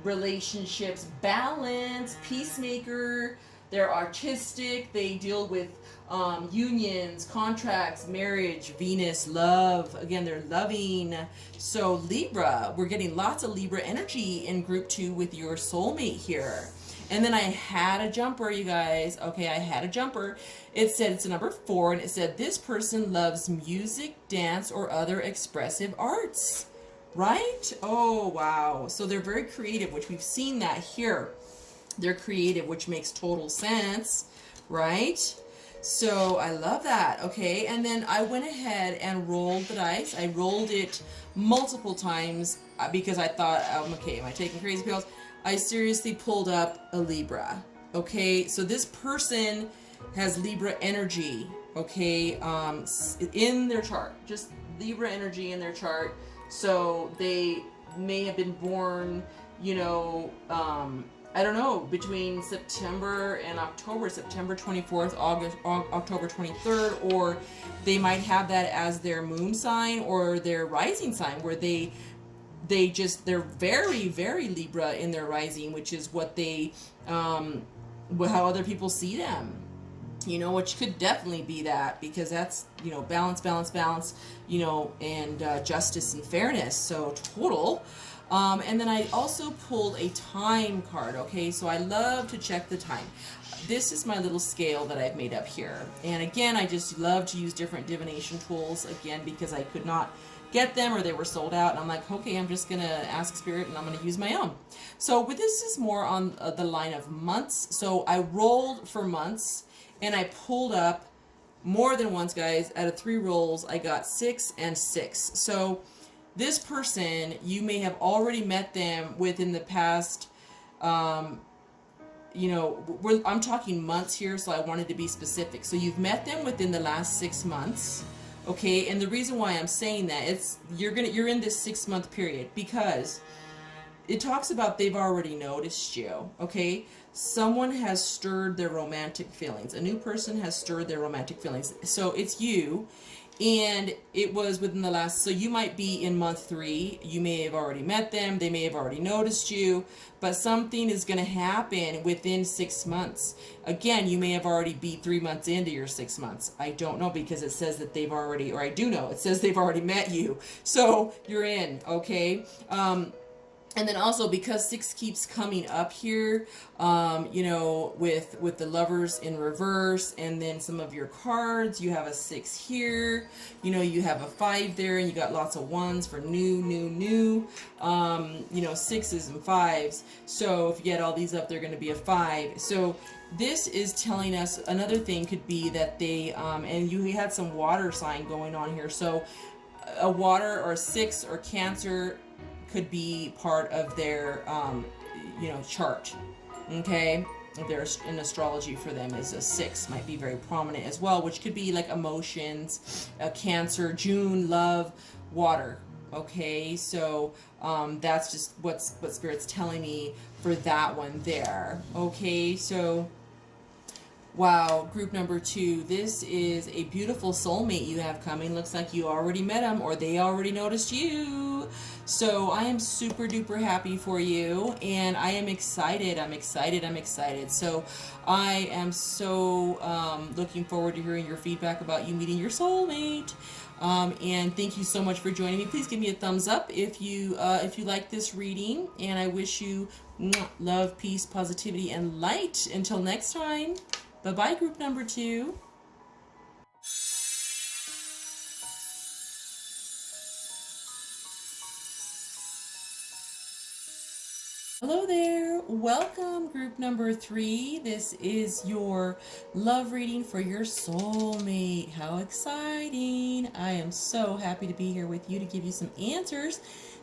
relationships, balance, peacemaker. They're artistic, they deal with unions, contracts, marriage, Venus, love. Again, they're loving. So Libra, we're getting lots of Libra energy in group 2 with your soulmate here. And then I had a jumper, you guys. Okay, I had a jumper. It said it's a number 4, and it said this person loves music, dance, or other expressive arts. Right? Oh, wow. So they're very creative, which we've seen that here. They're creative, which makes total sense, right? So I love that. Okay, and then I went ahead and rolled the dice. I rolled it multiple times because I thought, okay, am I taking crazy pills? I seriously pulled up a Libra. Okay, so this person has Libra energy, okay, in their chart. Just Libra energy in their chart. So they may have been born, you know, I don't know, between September and October, September 24th, October 23rd, or they might have that as their moon sign or their rising sign, where they're very, very Libra in their rising, which is what they, how other people see them. You know, which could definitely be that, because that's, you know, balance, balance, balance, you know, and justice and fairness. So total. And then I also pulled a time card, okay? So I love to check the time. This is my little scale that I've made up here. And again, I just love to use different divination tools, again, because I could not get them or they were sold out. And I'm like, okay, I'm just going to ask Spirit and I'm going to use my own. So but this is more on the line of months. So I rolled for months and I pulled up more than once, guys. Out of 3 rolls, I got 6 and 6. So this person, you may have already met them within the past, you know, I'm talking months here, so I wanted to be specific. So you've met them within the last 6 months, okay? And the reason why I'm saying that, it's you're in this 6-month period because it talks about they've already noticed you, okay? Someone has stirred their romantic feelings. A new person has stirred their romantic feelings. So it's you. And it was within the last, so you might be in month 3, you may have already met them, they may have already noticed you, but something is going to happen within 6 months. Again, you may have already be 3 months into your 6 months. I don't know because it says that they've already, or I do know, it says they've already met you. So you're in, okay? And then also because 6 keeps coming up here, you know, with the lovers in reverse, and then some of your cards, you have a 6 here, you know, you have a 5 there, and you got lots of 1s for new, you know, 6s and 5s. So if you get all these up, they're going to be a 5. So this is telling us another thing could be that they, and you had some water sign going on here. So a water or a 6 or Cancer could be part of their, you know, chart, okay? There's an astrology for them is a 6, might be very prominent as well, which could be like emotions, Cancer, June, love, water, okay? So that's just what Spirit's telling me for that one there, okay? So wow, group number 2, this is a beautiful soulmate you have coming. Looks like you already met them or they already noticed you. So I am super duper happy for you, and I am excited. I'm excited. So I am so looking forward to hearing your feedback about you meeting your soulmate. And thank you so much for joining me. Please give me a thumbs up if you like this reading, and I wish you love, peace, positivity, and light. Until next time. Bye-bye, group number 2. Hello there. Welcome, group number 3. This is your love reading for your soulmate. How exciting. I am so happy to be here with you to give you some answers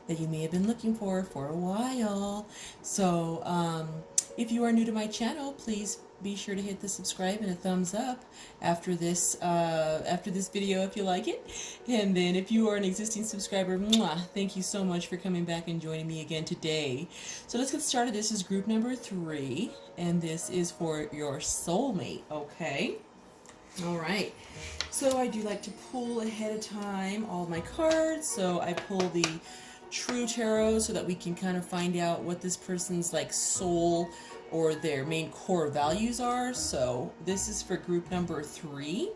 that you may have been looking for a while. So, if you are new to my channel, please be sure to hit the subscribe and a thumbs up after this video if you like it. And then if you are an existing subscriber, thank you so much for coming back and joining me again today. So let's get started. This is group number 3, and this is for your soulmate, okay? All right. So I do like to pull ahead of time all my cards. So I pull the True Tarot so that we can kind of find out what this person's like soul or their main core values are. So this is for group number 3,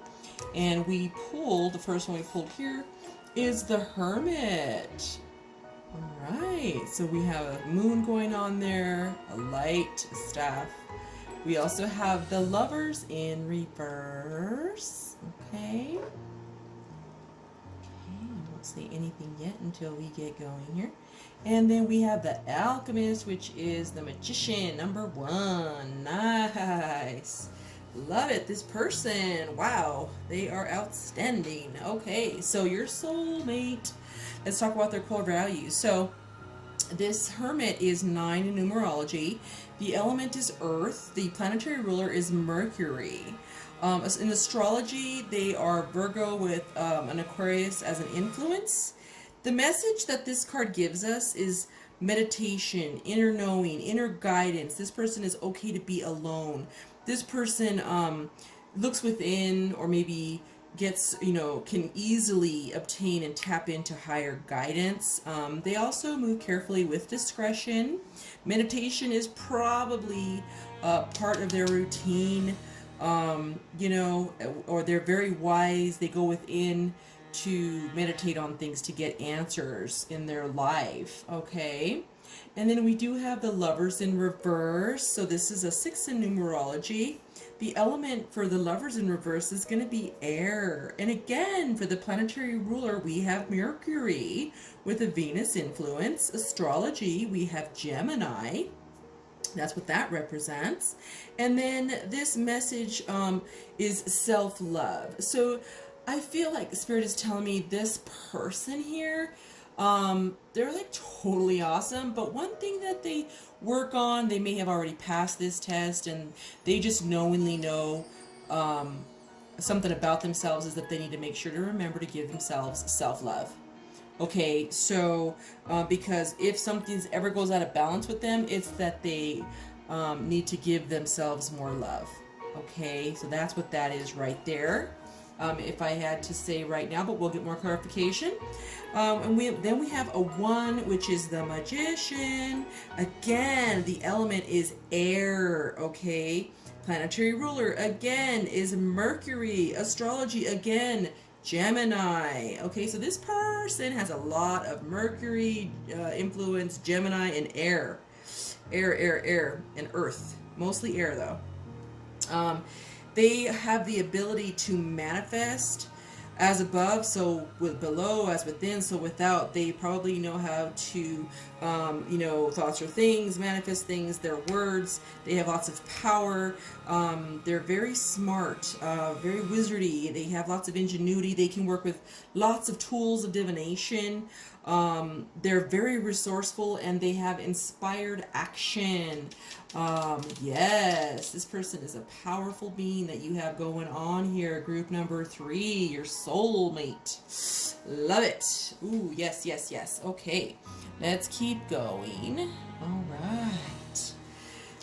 and we pulled, the first one we pulled here is the Hermit. All right, so we have a moon going on there, a light, a staff. We also have the Lovers in reverse. Okay. I won't say anything yet until we get going here. And then we have the Alchemist, which is the Magician, number 1. Nice. Love it. This person, wow, they are outstanding. Okay, so your soulmate. Let's talk about their core values. So this Hermit is 9 in numerology. The element is Earth. The planetary ruler is Mercury. In astrology, they are Virgo with an Aquarius as an influence. The message that this card gives us is meditation, inner knowing, inner guidance. This person is okay to be alone. This person looks within, or maybe gets, you know, can easily obtain and tap into higher guidance. They also move carefully with discretion. Meditation is probably part of their routine, you know, or they're very wise. They go within to meditate on things to get answers in their life, okay? And then we do have the Lovers in reverse. So this is a 6 in numerology. the element for the lovers in reverse is going to be air. And again, for the planetary ruler, we have Mercury with a Venus influence. Astrology, we have Gemini. That's what that represents. And then this message is self-love. So I feel like the Spirit is telling me this person here, they're like totally awesome, but one thing that they work on, they may have already passed this test and they just knowingly know something about themselves, is that they need to make sure to remember to give themselves self-love. Okay, so because if something ever goes out of balance with them, it's that they need to give themselves more love. Okay, so that's what that is right there. If I had to say right now, but we'll get more clarification. And then we have a 1, which is the Magician. Again, the element is air, okay? Planetary ruler, again, is Mercury. Astrology, again, Gemini. Okay, so this person has a lot of Mercury influence, Gemini, and air. Air, and earth. Mostly air, though. They have the ability to manifest as above, so with below, as within, so without. They probably know how to, thoughts are things, manifest things, their words. They have lots of power. They're very smart, very wizardy. They have lots of ingenuity. They can work with lots of tools of divination. They're very resourceful, and they have inspired action. Yes, this person is a powerful being that you have going on here. Group number 3, your soulmate. Love it. Ooh, yes. Okay, let's keep going.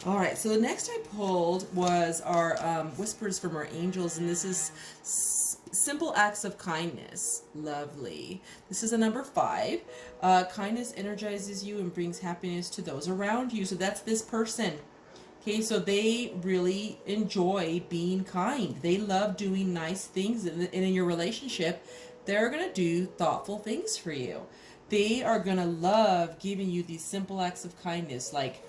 All right, so the next I pulled was our Whispers from Our Angels, and this is simple acts of kindness. Lovely. This is a number 5. Kindness energizes you and brings happiness to those around you. So that's this person. Okay, so they really enjoy being kind. They love doing nice things, and in your relationship, they're going to do thoughtful things for you. They are going to love giving you these simple acts of kindness, like,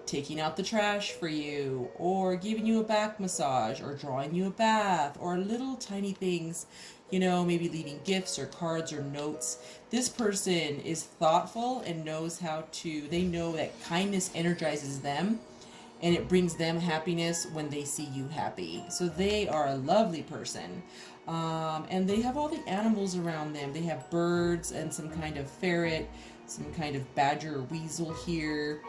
taking out the trash for you, or giving you a back massage, or drawing you a bath, or little tiny things, maybe leaving gifts or cards or notes. This person is thoughtful and knows how to, they know that kindness energizes them and it brings them happiness when they see you happy. So they are a lovely person. And they have all the animals around them. They have birds and some kind of ferret, some kind of badger or weasel here.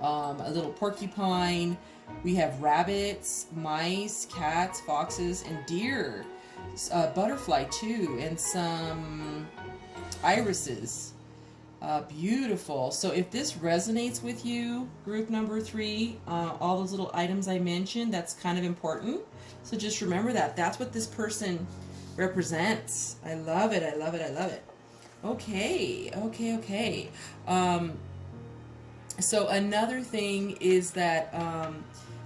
A little porcupine. We have rabbits, mice, cats, foxes, and deer. Butterfly too, and some irises. Beautiful. So if this resonates with you, group number 3, all those little items I mentioned, that's kind of important. So just remember that. That's what this person represents. I love it. Okay. So another thing is that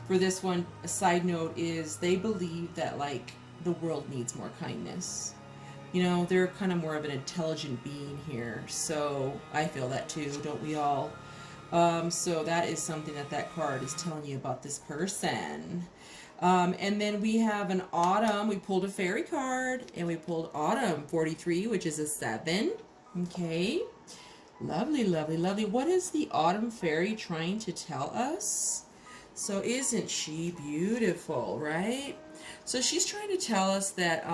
for this one, a side note is they believe that the world needs more kindness. They're kind of more of an intelligent being here. So I feel that too, don't we all? So that is something that card is telling you about this person. And then we have an autumn. We pulled a fairy card, and we pulled autumn 43, which is a 7. Okay. Lovely. What is the autumn fairy trying to tell us? So isn't she beautiful, right? So she's trying to tell us that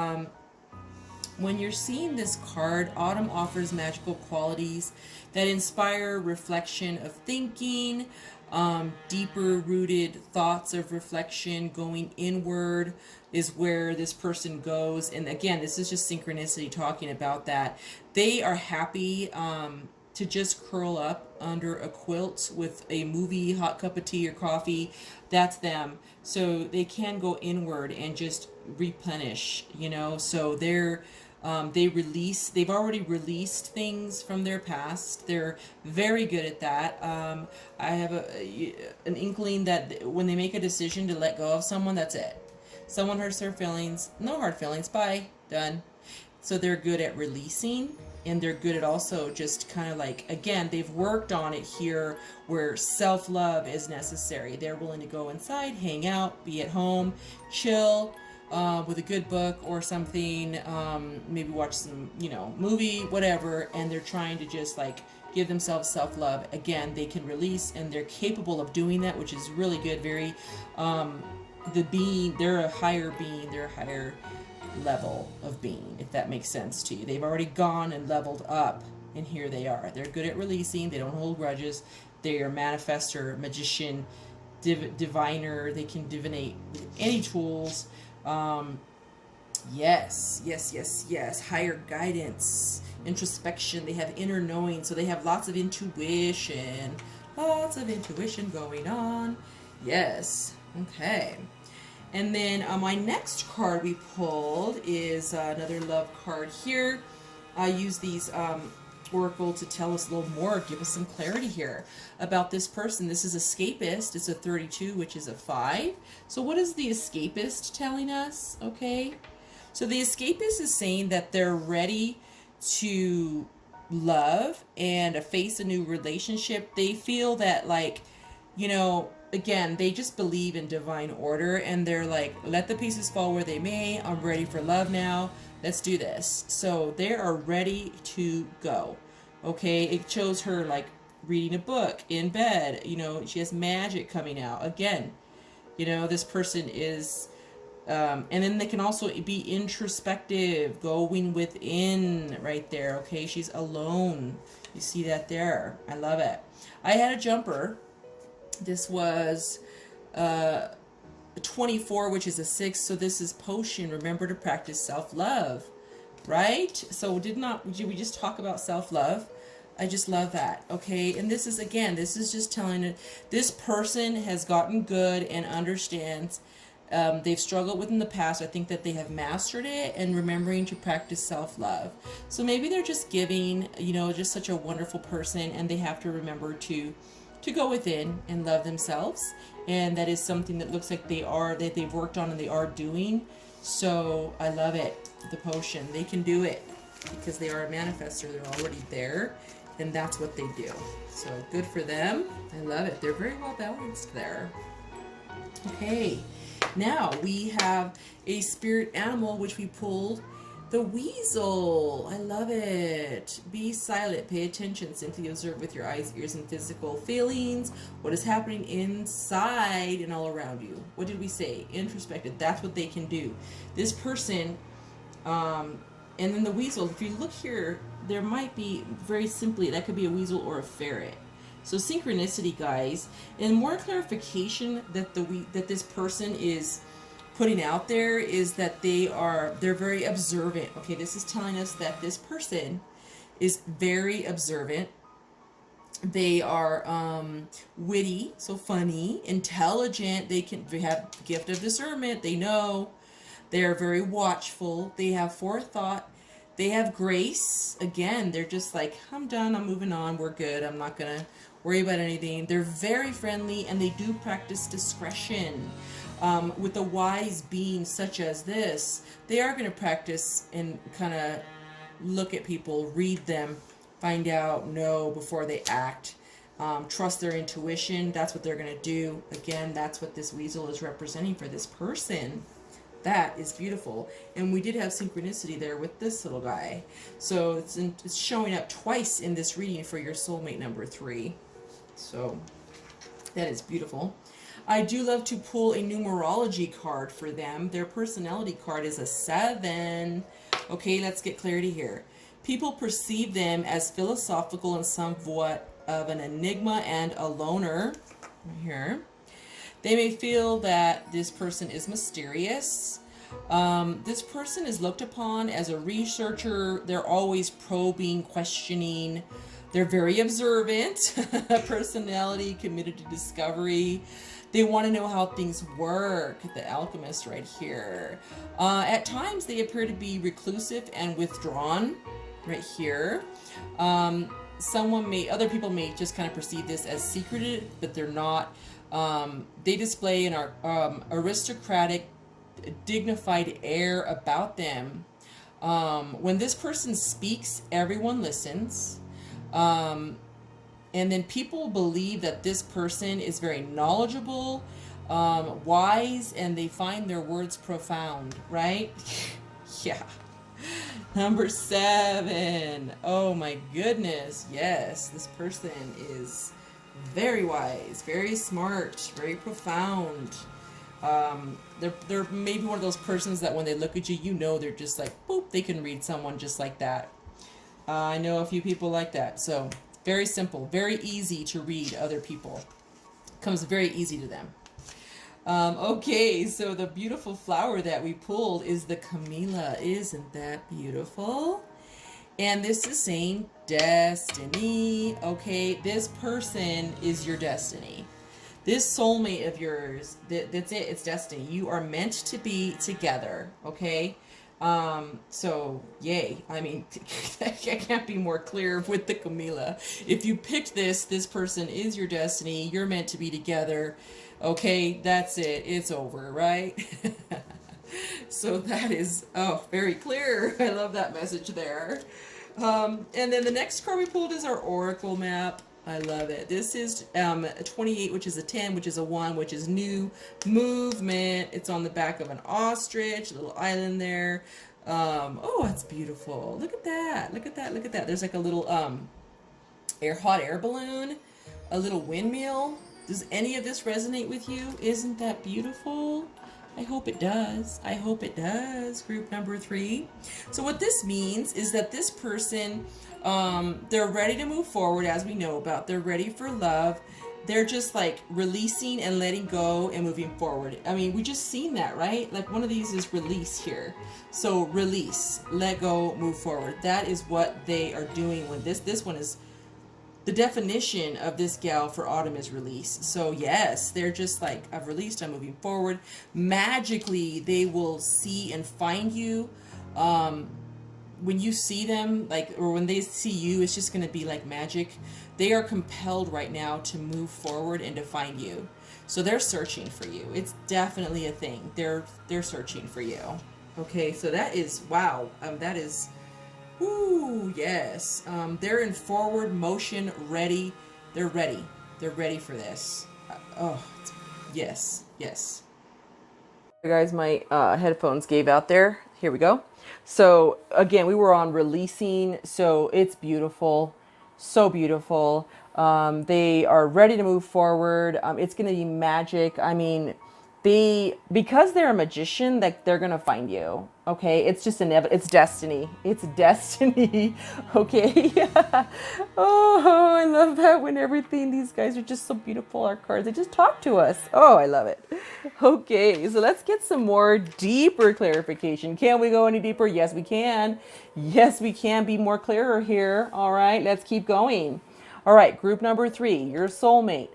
when you're seeing this card, autumn offers magical qualities that inspire reflection of thinking, deeper rooted thoughts of reflection. Going inward is where this person goes. And again, this is just synchronicity talking about that. They are happy to just curl up under a quilt with a movie, hot cup of tea or coffee. That's them. So they can go inward and just replenish, so they've already released things from their past. They're very good at that. I have an inkling that when they make a decision to let go of someone, that's it. Someone hurts their feelings, no hard feelings, bye, done. So they're good at releasing. and they're good at also just kind of like, again, they've worked on it here where self-love is necessary. They're willing to go inside, hang out, be at home, chill, with a good book or something, maybe watch some, you know, movie, whatever, and they're trying to just like give themselves self-love. Again, they can release, and they're capable of doing that, which is really good. Very, the being, they're a higher being, they're a higher level of being, if that makes sense to you. They've already gone and leveled up, and here they are. They're good at releasing, they don't hold grudges, they're a manifester, magician, diviner, they can divinate with any tools. Yes, higher guidance, introspection, they have inner knowing, so they have lots of intuition going on. Yes, okay. And then my next card we pulled is another love card here. I use these Oracle to tell us a little more, give us some clarity here about this person. This is escapist. It's a 32, which is a 5. So what is the escapist telling us? Okay. So the escapist is saying that they're ready to love and face a new relationship. They feel that, like, you know, again, they just believe in divine order, and they're like, let the pieces fall where they may. I'm ready for love now. Let's do this. So they are ready to go. Okay, it shows her like reading a book in bed. You know, she has magic coming out. Again, you know, this person is, and then they can also be introspective, going within right there. Okay, she's alone. You see that there. I love it. I had a jumper. This was 24, which is a 6. So this is potion. Remember to practice self-love, right? So did we just talk about self-love? I just love that. Okay, and this is, again, this is just telling it, this person has gotten good and understands. They've struggled with in the past. I think that they have mastered it, and remembering to practice self-love. So maybe they're just giving, you know, just such a wonderful person, and they have to remember to go within and love themselves. And that is something that looks like that they've worked on and they are doing. So I love it. The potion, they can do it because they are a manifestor. They're already there, and that's what they do. So good for them. I love it. They're very well balanced there. Okay, now we have a spirit animal, which we pulled the weasel. I love it. Be silent, pay attention, simply observe with your eyes, ears, and physical feelings what is happening inside and all around you. What did we say? Introspective. That's what they can do. This person, and then the weasel, if you look here, there might be, very simply, that could be a weasel or a ferret. So synchronicity, guys, and more clarification that that this person is putting out there is that they're very observant. Okay, this is telling us that this person is very observant. They are witty, so funny, intelligent. They have gift of discernment. They know. They are very watchful. They have forethought. They have grace. Again, they're just like, I'm done. I'm moving on. We're good. I'm not going to worry about anything. They're very friendly, and they do practice discretion. With a wise being such as this, they are going to practice and kind of look at people, read them, find out, know before they act, trust their intuition. That's what they're going to do. Again, that's what this weasel is representing for this person. That is beautiful. And we did have synchronicity there with this little guy. So it's showing up twice in this reading for your soulmate number 3. So that is beautiful. I do love to pull a numerology card for them. Their personality card is a 7. Okay, let's get clarity here. People perceive them as philosophical and somewhat of an enigma and a loner. Right here. They may feel that this person is mysterious. This person is looked upon as a researcher. They're always probing, questioning. They're very observant. Personality, committed to discovery. They want to know how things work. The alchemist right here. At times they appear to be reclusive and withdrawn right here. Other people may just kind of perceive this as secretive, but they're not. They display an aristocratic, dignified air about them. When this person speaks, everyone listens. And then people believe that this person is very knowledgeable, wise, and they find their words profound, right? Yeah. Number 7. Oh my goodness. Yes, this person is very wise, very smart, very profound. They're maybe one of those persons that when they look at you, you know they're just like, boop, they can read someone just like that. I know a few people like that. So very simple, very easy to read other people. Comes very easy to them. Okay, so the beautiful flower that we pulled is the Camellia. Isn't that beautiful? And this is saying destiny. Okay, this person is your destiny. This soulmate of yours, that's it. It's destiny. You are meant to be together. Okay. So yay. I mean, I can't be more clear with the Camellia. If you picked this person is your destiny. You're meant to be together. Okay, that's it. It's over, right? So that is, very clear. I love that message there. And then the next card we pulled is our Oracle map. I love it. This is a 28, which is a 10, which is a 1, which is new movement. It's on the back of an ostrich, a little island there. Oh, it's beautiful. Look at that. Look at that. Look at that. There's like a little hot air balloon, a little windmill. Does any of this resonate with you? Isn't that beautiful? I hope it does. I hope it does. Group number 3. So what this means is that this person, they're ready to move forward, as we know about. They're ready for love. They're just like releasing and letting go and moving forward. I mean, we just seen that, right? Like one of these is release here. So release, let go, move forward. That is what they are doing when this one is. The definition of this gal for autumn is release. So yes, they're just like, I've released, I'm moving forward. Magically, they will see and find you. When you see them, like, or when they see you, it's just going to be like magic. They are compelled right now to move forward and to find you. So they're searching for you. It's definitely a thing. They're searching for you. Okay, so that is, wow. That is... Ooh, yes. They're in forward motion, ready. They're ready. They're ready for this. Yes, yes. Hey guys, my headphones gave out there. Here we go. So again, we were on releasing. So it's beautiful. So beautiful. They are ready to move forward. It's going to be magic. I mean, because they're a magician, like they're gonna find you. Okay, it's just it's destiny. It's destiny. Okay. Oh, I love that when these guys are just so beautiful. Our cards, they just talk to us. Oh, I love it. Okay, so let's get some more deeper clarification. Can we go any deeper? Yes, we can. Yes, we can be more clearer here. All right, let's keep going. All right, group number 3, your soulmate.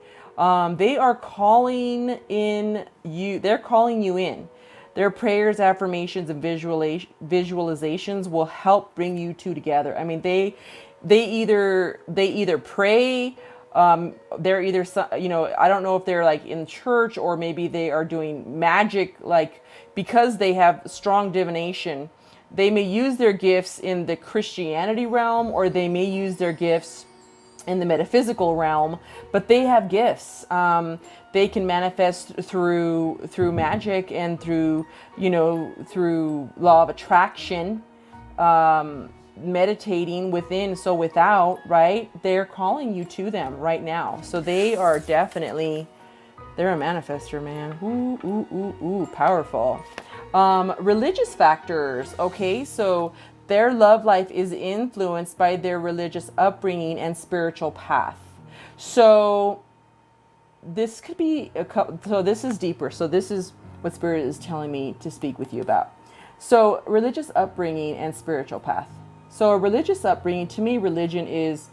They are calling in you. They're calling you in. Their prayers, affirmations, and visualizations will help bring you two together. I mean, they either pray. They're either, I don't know if they're like in church or maybe they are doing magic, like because they have strong divination. They may use their gifts in the Christianity realm, or they may use their gifts in the metaphysical realm, but they have gifts. They can manifest through magic and through law of attraction, meditating within, so without, right? They're calling you to them right now. So they are definitely, they're a manifester, man. Ooh, ooh, ooh, ooh, powerful. Religious factors. Okay, so their love life is influenced by their religious upbringing and spiritual path. So this could be so this is deeper. So this is what Spirit is telling me to speak with you about. So religious upbringing and spiritual path. So a religious upbringing, to me, religion is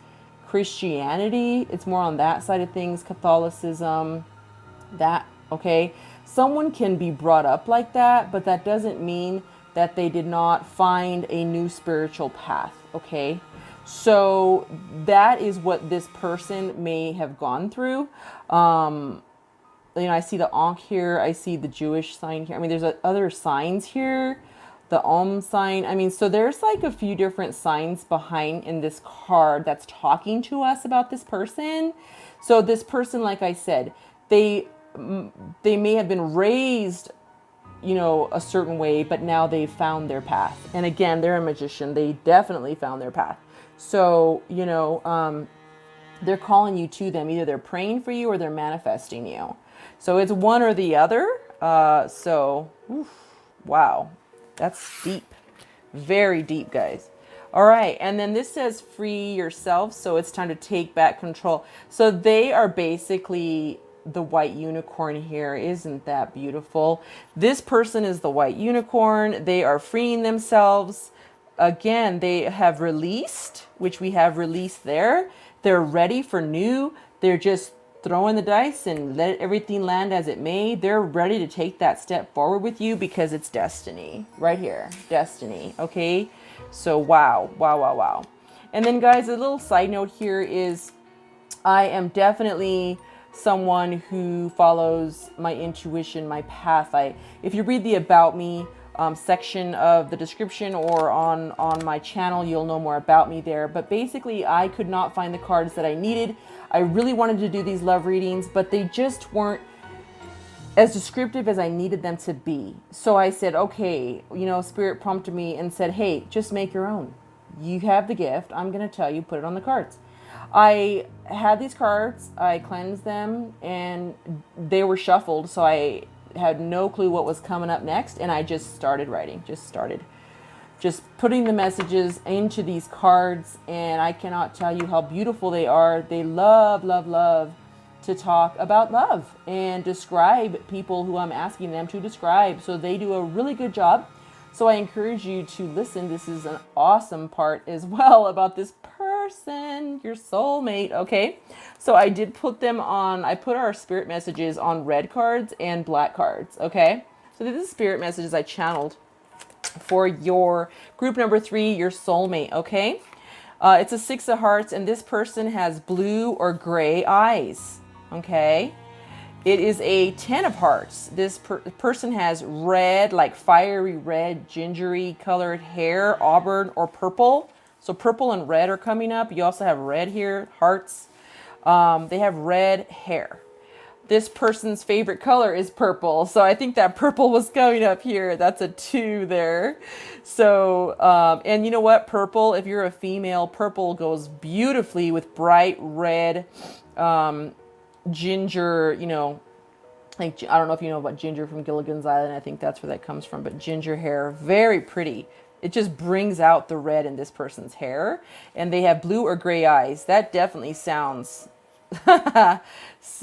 Christianity. It's more on that side of things, Catholicism, that, okay? Someone can be brought up like that, but that doesn't mean that they did not find a new spiritual path, okay? So that is what this person may have gone through. I see the Ankh here. I see the Jewish sign here. I mean, there's other signs here. the sign. I mean, so there's like a few different signs behind in this card that's talking to us about this person. So this person, like I said, they may have been raised, you know, a certain way, but now they've found their path. And again, they're a magician. They definitely found their path. So, you know, they're calling you to them. Either they're praying for you or they're manifesting you. So it's one or the other. Oof, wow, that's deep, very deep, guys. All right, and then this says free yourself. So it's time to take back control. So they are basically the white unicorn here. Isn't that beautiful? This person is the white unicorn. They are freeing themselves. Again, they have released, which we have released there. They're ready for new. They're just throwing the dice and let everything land as it may. They're ready to take that step forward with you because it's destiny right here. Destiny. Okay. So wow, wow, wow, wow. And then guys, a little side note here is I am definitely someone who follows my intuition, my path. If you read the About Me section of the description or on my channel, you'll know more about me there. But basically, I could not find the cards that I needed. I really wanted to do these love readings, but they just weren't as descriptive as I needed them to be. So I said, okay, you know, Spirit prompted me and said, hey, just make your own. You have the gift. I'm going to tell you, put it on the cards. I had these cards, I cleansed them, and they were shuffled, so I had no clue what was coming up next, and I just started writing, just putting the messages into these cards, and I cannot tell you how beautiful they are. They love, love, love to talk about love and describe people who I'm asking them to describe, so they do a really good job. So I encourage you to listen. This is an awesome part as well about this person, your soulmate. Okay. So I did put them on, I put our spirit messages on red cards and black cards. Okay. So this is spirit messages I channeled for your group number 3, your soulmate. Okay. It's a 6 of hearts and this person has blue or gray eyes. Okay. It is a 10 of hearts. This person has red, like fiery red, gingery colored hair, auburn or purple. So purple and red are coming up. You also have red here, hearts. They have red hair. This person's favorite color is purple. So I think that purple was coming up here. That's a 2 there. So, and you know what? Purple, if you're a female, purple goes beautifully with bright red, ginger, you know, like, I don't know if you know about ginger from Gilligan's Island. I think that's where that comes from, but ginger hair, very pretty. It just brings out the red in this person's hair, and they have blue or gray eyes. That definitely sounds so.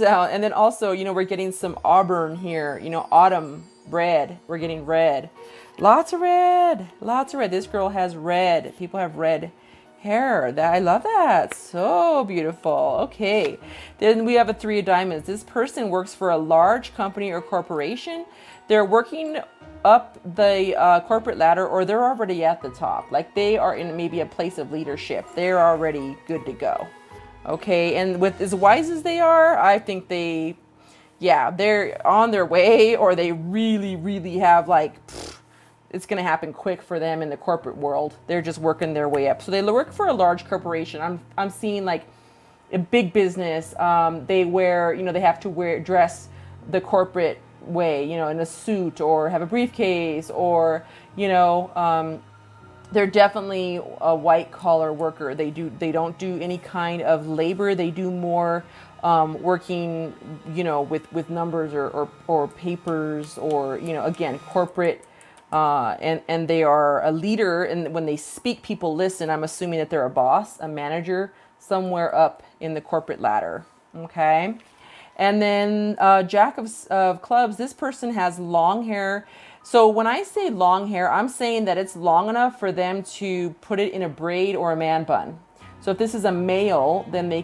And then also, you know, we're getting some auburn here, you know, autumn red. We're getting red, lots of red, lots of red. This girl has red. People have red hair. I love that. So beautiful. Okay. Then we have a 3 of diamonds. This person works for a large company or corporation. They're working up the corporate ladder, or they're already at the top. Like they are in maybe a place of leadership. They're already good to go. Okay. And with as wise as they are, I think they're on their way, or they really, really have like, it's going to happen quick for them in the corporate world. They're just working their way up. So they work for a large corporation. I'm seeing like a big business. They wear, you know, they have to dress the corporate way, you know, in a suit or have a briefcase, or, you know, they're definitely a white collar worker. They don't do any kind of labor. They do more working, you know, with numbers or papers, or, you know, again, corporate. And they are a leader, and when they speak, people listen. I'm assuming that they're a boss, a manager, somewhere up in the corporate ladder. Okay. And then Jack of clubs, this person has long hair. So when I say long hair, I'm saying that it's long enough for them to put it in a braid or a man bun. So if this is a male, then they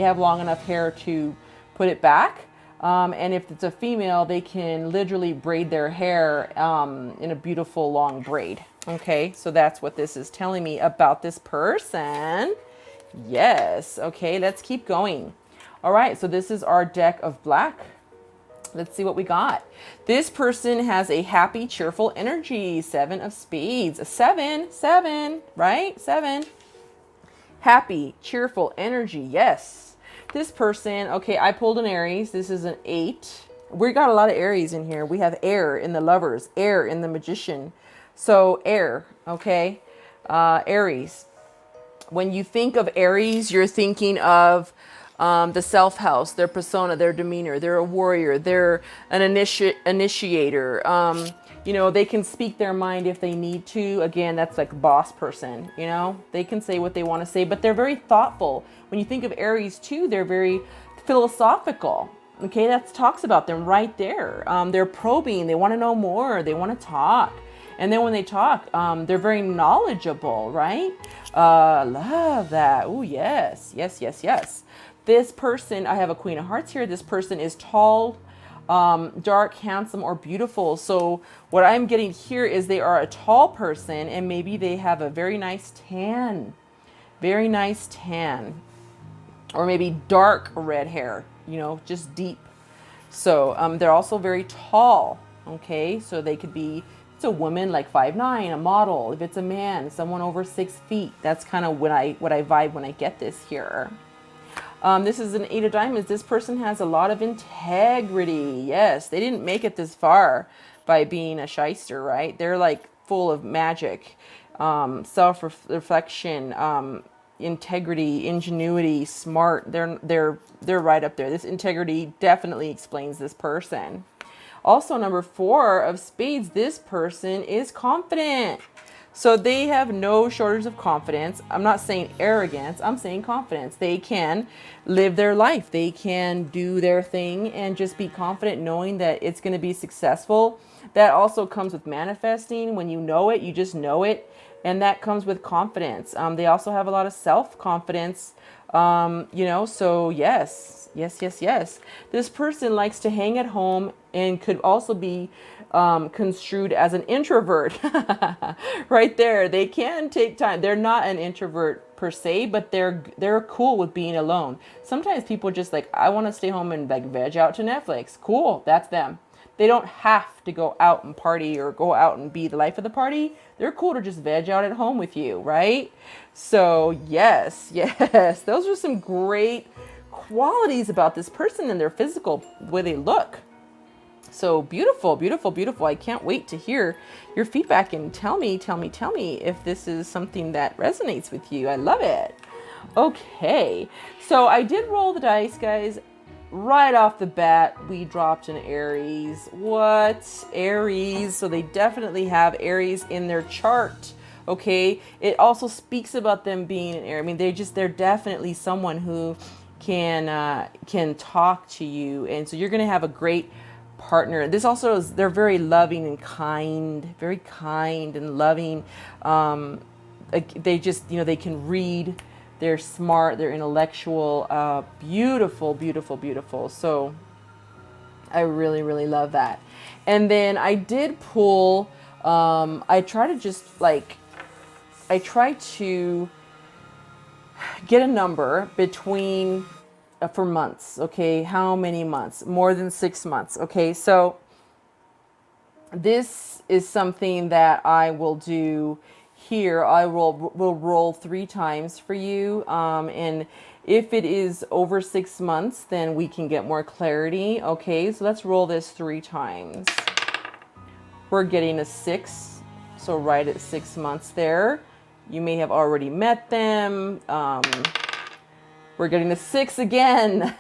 have long enough hair to put it back. And if it's a female, they can literally braid their hair in a beautiful long braid. Okay, so that's what this is telling me about this person. Yes. Okay, let's keep going. All right, so this is our deck of black. Let's see what we got. This person has a happy, cheerful energy. 7 of Spades. A 7, right? 7. Happy, cheerful energy. Yes. This person, okay, I pulled an Aries. This is an 8. We got a lot of Aries in here. We have air in the Lovers, air in the Magician. So air, okay? Aries. When you think of Aries, you're thinking of the self house, their persona, their demeanor. They're a warrior. They're an initiator. You know, they can speak their mind if they need to. Again, that's like boss person, you know, they can say what they want to say, but they're very thoughtful. When you think of Aries too, they're very philosophical. Okay, that talks about them right there. They're probing. They want to know more. They want to talk. And then when they talk, they're very knowledgeable, right? Love that. Oh, yes, yes, yes, yes. This person, I have a Queen of Hearts here. This person is tall, dark, handsome, or beautiful. So what I'm getting here is they are a tall person, and maybe they have a very nice tan. Very nice tan. Or maybe dark red hair, you know, just deep. So they're also very tall, okay? So they could be, it's a woman like 5'9", a model. If it's a man, someone over 6 feet. That's kind of what I vibe when I get this here. This is an 8 of Diamonds. This person has a lot of integrity. Yes, they didn't make it this far by being a shyster, right? They're like full of magic, self-reflection, integrity, ingenuity, smart. They're right up there. This integrity definitely explains this person. Also, number 4 of Spades, this person is confident. So they have no shortage of confidence. I'm not saying arrogance, I'm saying confidence. They can live their life. They can do their thing and just be confident knowing that it's going to be successful. That also comes with manifesting. When you know it, you just know it. And that comes with confidence. They also have a lot of self-confidence, you know, so yes, yes, yes, yes. This person likes to hang at home and could also be construed as an introvert. Right there. They can take time. They're not an introvert per se, but they're cool with being alone. Sometimes people just like, I want to stay home and like veg out to Netflix. Cool. That's them. They don't have to go out and party or go out and be the life of the party. They're cool to just veg out at home with you, right? So yes, yes, those are some great qualities about this person and their physical, way they look. So beautiful, beautiful, beautiful. I can't wait to hear your feedback and tell me if this is something that resonates with you. I love it. Okay, so I did roll the dice, guys. Right off the bat, we dropped an Aries. What? Aries. So they definitely have Aries in their chart. Okay. It also speaks about them being an Aries. I mean, they're definitely someone who can talk to you. And so you're going to have a great partner. This also is, they're very loving and kind, very kind and loving. They just, you know, they can read. They're smart, they're intellectual, beautiful, beautiful, beautiful. So I really, really love that. And then I did pull, I try to get a number between, for months, okay? How many months? More than 6 months, okay? So this is something that I will do here. I will roll 3 times for you. And if it is over 6 months, then we can get more clarity. Okay, so let's roll this 3 times. We're getting a 6. So right at 6 months there. You may have already met them. We're getting a 6 again.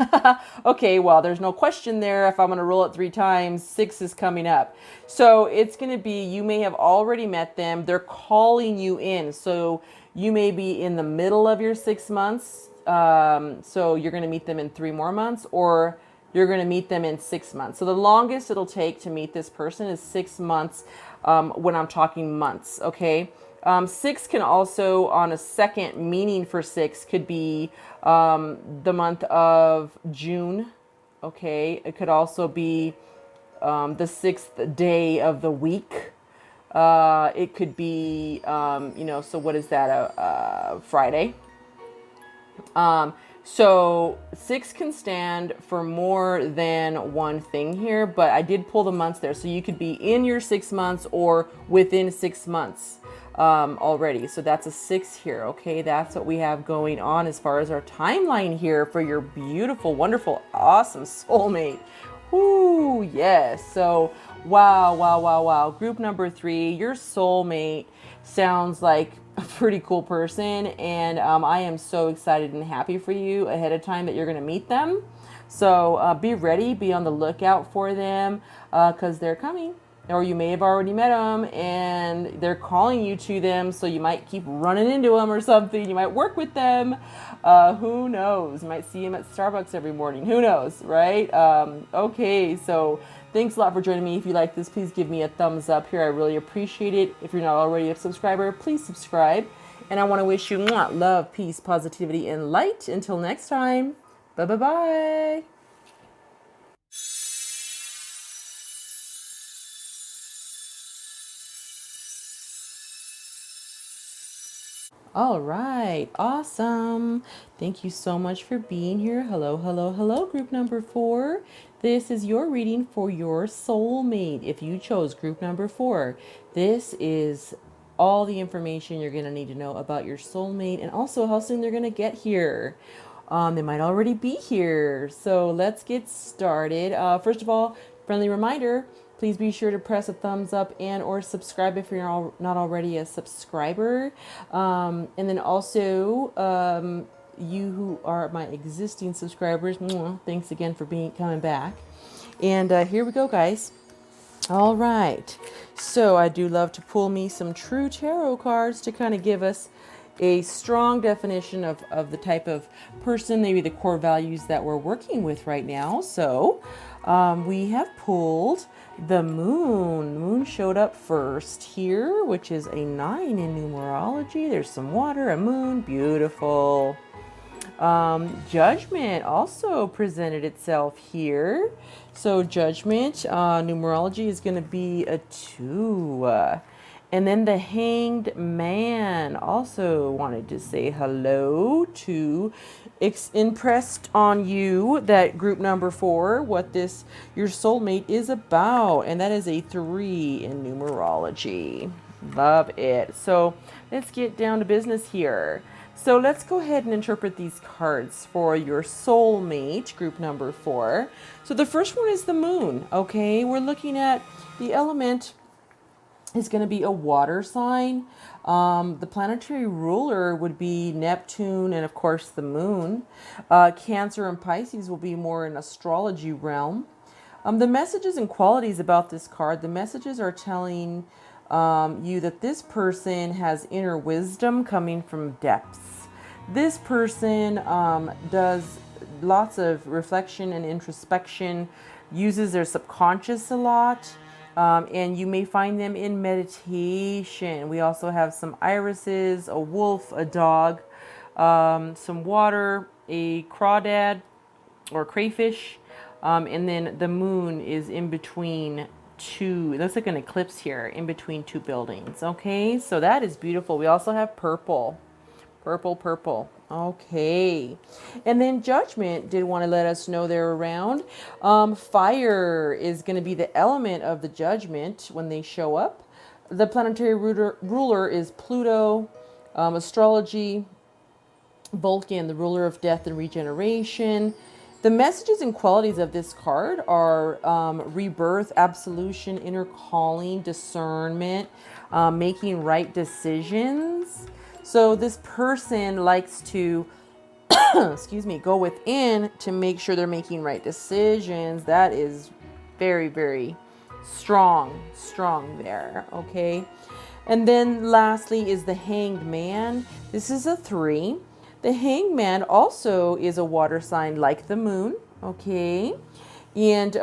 Okay, well, there's no question there. If I'm going to roll it 3 times, 6 is coming up. So it's going to be, you may have already met them. They're calling you in. So you may be in the middle of your 6 months. So you're going to meet them in 3 more months, or you're going to meet them in 6 months. So the longest it'll take to meet this person is 6 months, when I'm talking months, okay? 6 can also, on a second meaning for 6, could be the month of June. Okay, it could also be the 6th day of the week. It could be, you know, so what is that? Friday. So 6 can stand for more than one thing here, but I did pull the months there. So you could be in your 6 months or within 6 months already. So that's a 6 here. Okay, that's what we have going on as far as our timeline here for your beautiful, wonderful, awesome soulmate. Whoo, yes. So wow, wow, wow, wow. Group number 3, your soulmate sounds like a pretty cool person, and I am so excited and happy for you ahead of time that you're going to meet them. So be ready, be on the lookout for them, because they're coming, or you may have already met them and they're calling you to them, so you might keep running into them or something. You might work with them. Who knows? You might see them at Starbucks every morning. Who knows, right? Okay, so thanks a lot for joining me. If you like this, please give me a thumbs up here. I really appreciate it. If you're not already a subscriber, please subscribe. And I want to wish you love, peace, positivity, and light. Until next time, bye-bye-bye. All right, awesome. Thank you so much for being here. Hello, hello, hello, group number 4. This is your reading for your soulmate. If you chose group number 4, this is all the information you're going to need to know about your soulmate and also how soon they're going to get here. They might already be here. So let's get started. First of all, friendly reminder, please be sure to press a thumbs up and or subscribe if you're not already a subscriber. And then also, you who are my existing subscribers, thanks again for coming back. And here we go, guys. All right. So I do love to pull me some true tarot cards to kind of give us a strong definition of the type of person, maybe the core values that we're working with right now. So we have pulled the moon. The moon showed up first here, which is a 9 in numerology. There's some water, a moon, beautiful. Judgment also presented itself here. So judgment, numerology is going to be a 2. And then the Hanged Man also wanted to say hello to, impressed on you that group number 4, what your soulmate is about. And that is a 3 in numerology. Love it. So let's get down to business here. So let's go ahead and interpret these cards for your soulmate, group number 4. So the first one is the moon, okay? We're looking at the element is going to be a water sign. The planetary ruler would be Neptune and, of course, the moon. Cancer and Pisces will be more in astrology realm. The messages and qualities about this card, the messages are telling you that this person has inner wisdom coming from depths. This person does lots of reflection and introspection, uses their subconscious a lot, and you may find them in meditation. We also have some irises, a wolf, a dog, some water, a crawdad or crayfish, and then the moon is in between two. It looks like an eclipse here in between two buildings. Okay, so that is beautiful. We also have purple. Purple. Okay. And then Judgment did want to let us know they're around. Fire is going to be the element of the Judgment when they show up. The planetary ruler is Pluto. Astrology, Vulcan, the ruler of death and regeneration. The messages and qualities of this card are rebirth, absolution, inner calling, discernment, making right decisions. So this person likes to, go within to make sure they're making right decisions. That is very, very strong there, okay? And then lastly is the Hanged Man. This is a 3. The Hanged Man also is a water sign like the moon, okay? And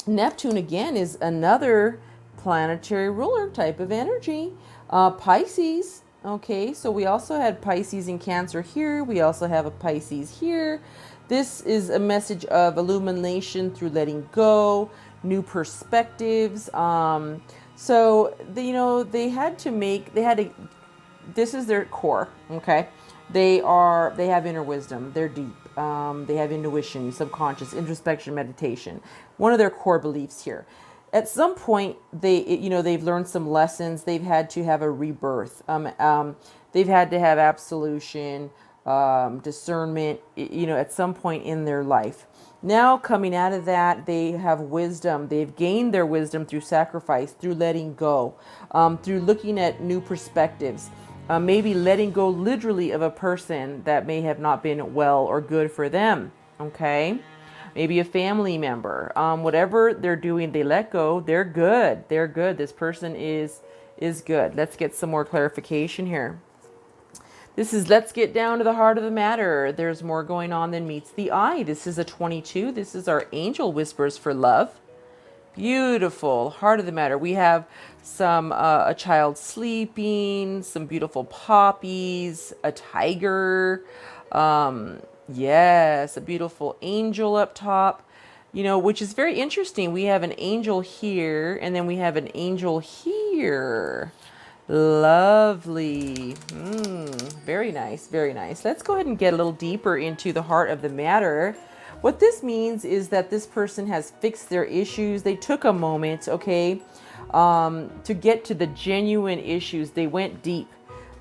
Neptune, again, is another planetary ruler type of energy. Pisces, okay, so we also had Pisces and Cancer here. We also have a Pisces here. This is a message of illumination through letting go, new perspectives. So, this is their core, okay? They have inner wisdom. They're deep. They have intuition, subconscious, introspection, meditation. One of their core beliefs here. At some point, they've learned some lessons. They've had to have a rebirth. They've had to have absolution, discernment, at some point in their life. Now, coming out of that, they have wisdom. They've gained their wisdom through sacrifice, through letting go, through looking at new perspectives. Maybe letting go literally of a person that may have not been well or good for them. Okay. Maybe a family member. Whatever they're doing, they let go. They're good. They're good. This person is good. Let's get some more clarification here. Let's get down to the heart of the matter. There's more going on than meets the eye. This is a 22. This is our angel whispers for love. Beautiful. Heart of the matter. We have a child sleeping, some beautiful poppies, a tiger. Yes, a beautiful angel up top, which is very interesting. We have an angel here, and then we have an angel here. Lovely. Very nice, very nice. Let's go ahead and get a little deeper into the heart of the matter. What this means is that this person has fixed their issues. They took a moment, okay, to get to the genuine issues. They went deep,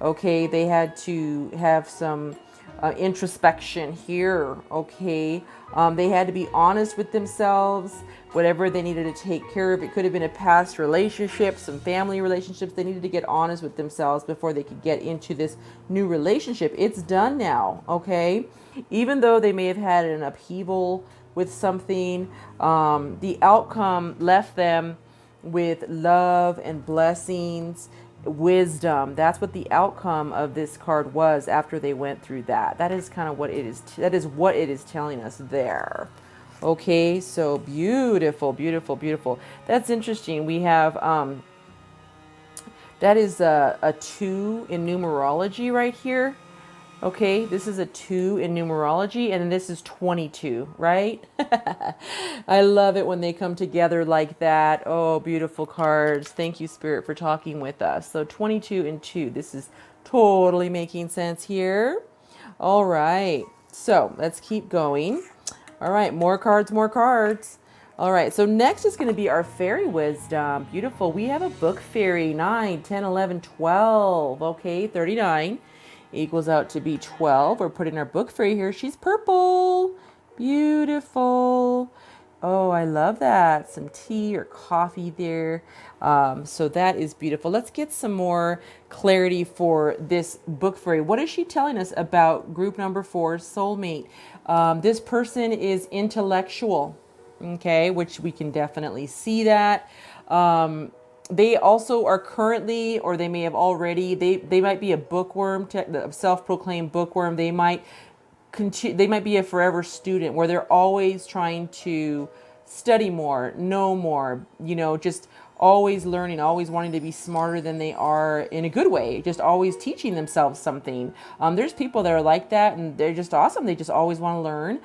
okay. They had to have some introspection here, okay. They had to be honest with themselves, whatever they needed to take care of. It could have been a past relationship, some family relationships. They needed to get honest with themselves before they could get into this new relationship. It's done now, okay. Even though they may have had an upheaval with something, the outcome left them with love and blessings, wisdom. That's what the outcome of this card was after they went through that. That is kind of what it is. That is what it is telling us there. Okay, so beautiful, beautiful, beautiful. That's interesting. We have that is a 2 in numerology right here. Okay, this is a 2 in numerology, and this is 22, right? I love it when they come together like that. Oh, beautiful cards. Thank you, Spirit, for talking with us. So 22 and 2. This is totally making sense here. All right, so let's keep going. All right, more cards, more cards. All right, so next is going to be our fairy wisdom. Beautiful. We have a book fairy, 9, 10, 11, 12. Okay, 39. Equals out to be 12. We're putting our book fairy here. She's purple. Beautiful. Oh, I love that. Some tea or coffee there. So that is beautiful. Let's get some more clarity for this book fairy. What is she telling us about group number 4, soulmate? This person is intellectual, okay, which we can definitely see that. They also are currently, or they may have already, they might be a bookworm, a self-proclaimed bookworm. They might be a forever student where they're always trying to study more, know more, just always learning, always wanting to be smarter than they are in a good way, just always teaching themselves something. There's people that are like that, and they're just awesome. They just always want to learn.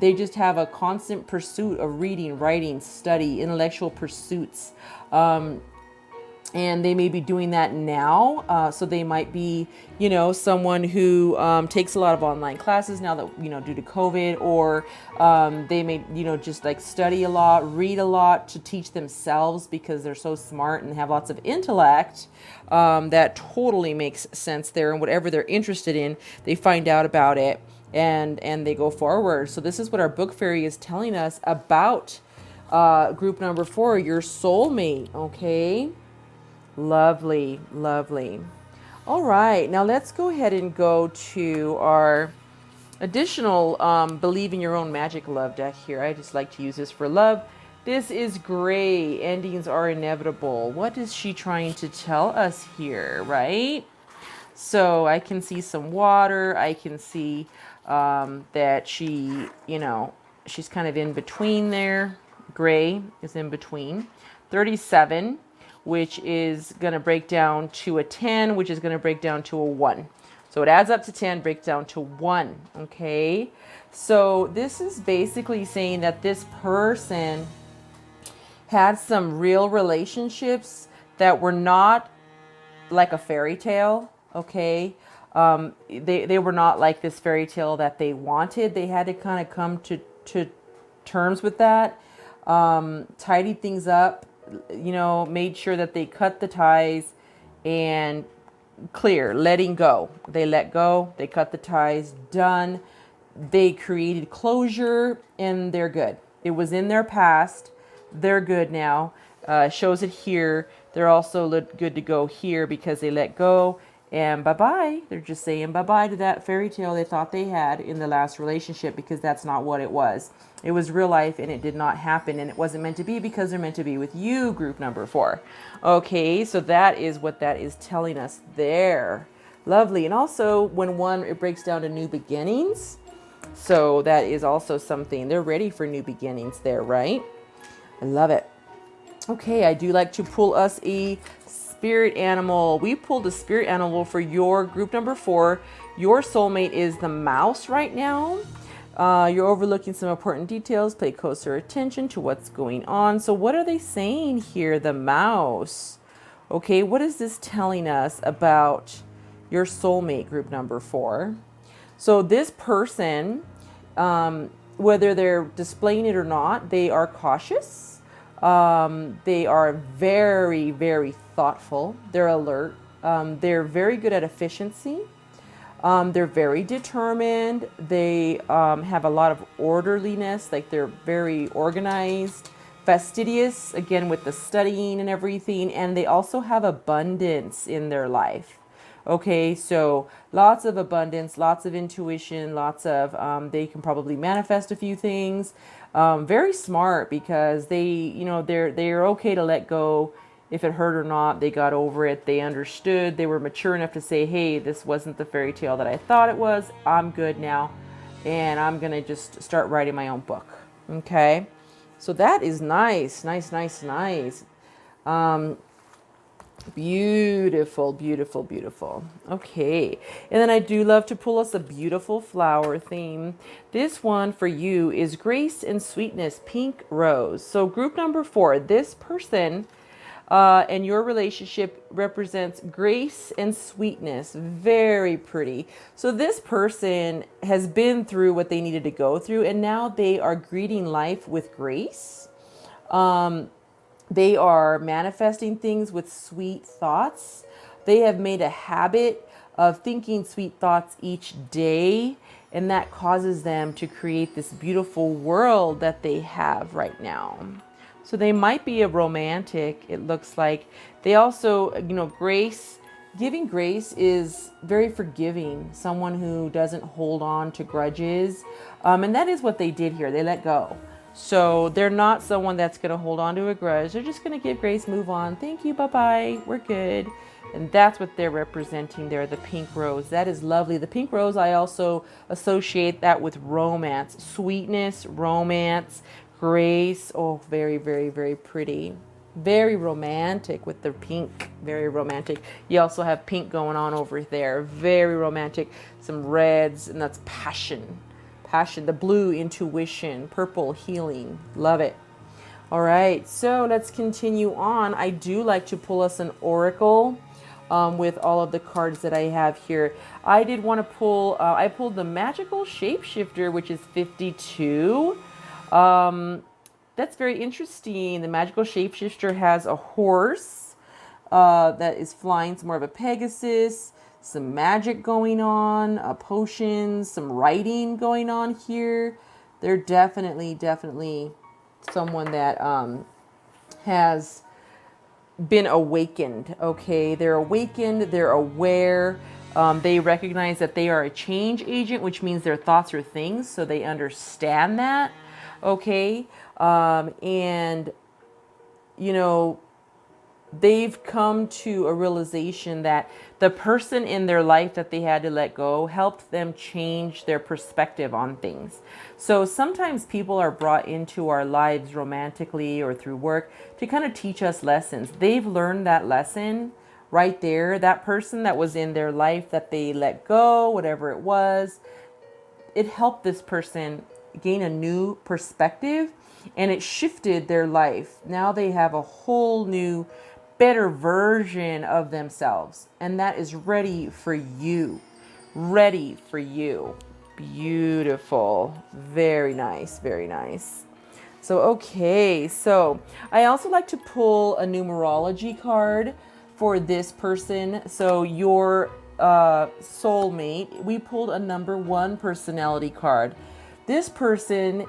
They just have a constant pursuit of reading, writing, study, intellectual pursuits. And they may be doing that now. So they might be, someone who takes a lot of online classes now that, due to COVID, or they may, just like study a lot, read a lot to teach themselves because they're so smart and have lots of intellect. That totally makes sense there. And whatever they're interested in, they find out about it and they go forward. So this is what our book fairy is telling us about group number 4, your soulmate. Okay. Lovely, lovely. All right, now let's go ahead and go to our additional Believe in Your Own Magic Love deck here. I just like to use this for love. This is gray. Endings are inevitable. What is she trying to tell us here, right? So I can see some water. I can see that she, she's kind of in between there. Gray is in between. 37. Which is going to break down to a 10, which is going to break down to a 1. So it adds up to 10, breaks down to 1, okay? So this is basically saying that this person had some real relationships that were not like a fairy tale, okay? They were not like this fairy tale that they wanted. They had to kind of come to terms with that, tidied things up, made sure that they cut the ties and letting go. They let go, they cut the ties, done. They created closure and they're good. It was in their past. They're good now. Shows it here. They're also good to go here because they let go and bye-bye. They're just saying bye-bye to that fairy tale they thought they had in the last relationship because that's not what it was. It was real life and it did not happen and it wasn't meant to be because they're meant to be with you, group number 4. Okay, so that is what that is telling us there. Lovely. And also when it breaks down to new beginnings. So that is also something. They're ready for new beginnings there, right? I love it. Okay, I do like to pull us a spirit animal. We pulled a spirit animal for your group number 4. Your soulmate is the mouse right now. You're overlooking some important details. Pay closer attention to what's going on. So what are they saying here? The mouse. Okay, what is this telling us about your soulmate, group number 4? So this person, whether they're displaying it or not, they are cautious. They are very, very thoughtful. They're alert. They're very good at efficiency. They're very determined. They have a lot of orderliness, like they're very organized, fastidious, again, with the studying and everything. And they also have abundance in their life. Okay, so lots of abundance, lots of intuition, lots of, they can probably manifest a few things. Very smart because they're okay to let go if it hurt or not. They got over it. They understood. They were mature enough to say, hey, this wasn't the fairy tale that I thought it was. I'm good now. And I'm going to just start writing my own book. Okay, so that is nice, nice, nice, nice. Beautiful, beautiful, beautiful. Okay, and then I do love to pull us a beautiful flower theme. This one for you is Grace and Sweetness, Pink Rose. So group number 4, this person and your relationship represents grace and sweetness. Very pretty. So this person has been through what they needed to go through, and now they are greeting life with grace. They are manifesting things with sweet thoughts. They have made a habit of thinking sweet thoughts each day, and that causes them to create this beautiful world that they have right now. So they might be a romantic, it looks like. They also, grace, giving grace is very forgiving. Someone who doesn't hold on to grudges. And that is what they did here. They let go. So they're not someone that's going to hold on to a grudge. They're just going to give grace, move on. Thank you. Bye-bye. We're good. And that's what they're representing there, the pink rose. That is lovely. The pink rose, I also associate that with romance, sweetness, romance, grace. Oh, very, very, very pretty. Very romantic with the pink. Very romantic. You also have pink going on over there. Very romantic. Some reds, and that's passion. Passion. The blue, intuition. Purple, healing. Love it. All right, so let's continue on. I do like to pull us an oracle with all of the cards that I have here. I did want to pull, I pulled the Magical Shapeshifter, which is 52. That's very interesting. The Magical Shapeshifter has a horse that is flying, some more of a Pegasus, some magic going on, potions, some writing going on here. They're definitely someone that has been awakened. Okay, they're awakened, they're aware, they recognize that they are a change agent, which means their thoughts are things, so they understand that. Okay, and they've come to a realization that the person in their life that they had to let go helped them change their perspective on things. So sometimes people are brought into our lives romantically or through work to kind of teach us lessons. They've learned that lesson right there. That person that was in their life that they let go, whatever it was, it helped this person gain a new perspective, and it shifted their life. Now they have a whole new, better version of themselves, and that is ready for you. ready for you. Beautiful. Very nice. Very nice. So, okay. So I also like to pull a numerology card for this person. So your soulmate, we pulled a number 1 personality card. This person,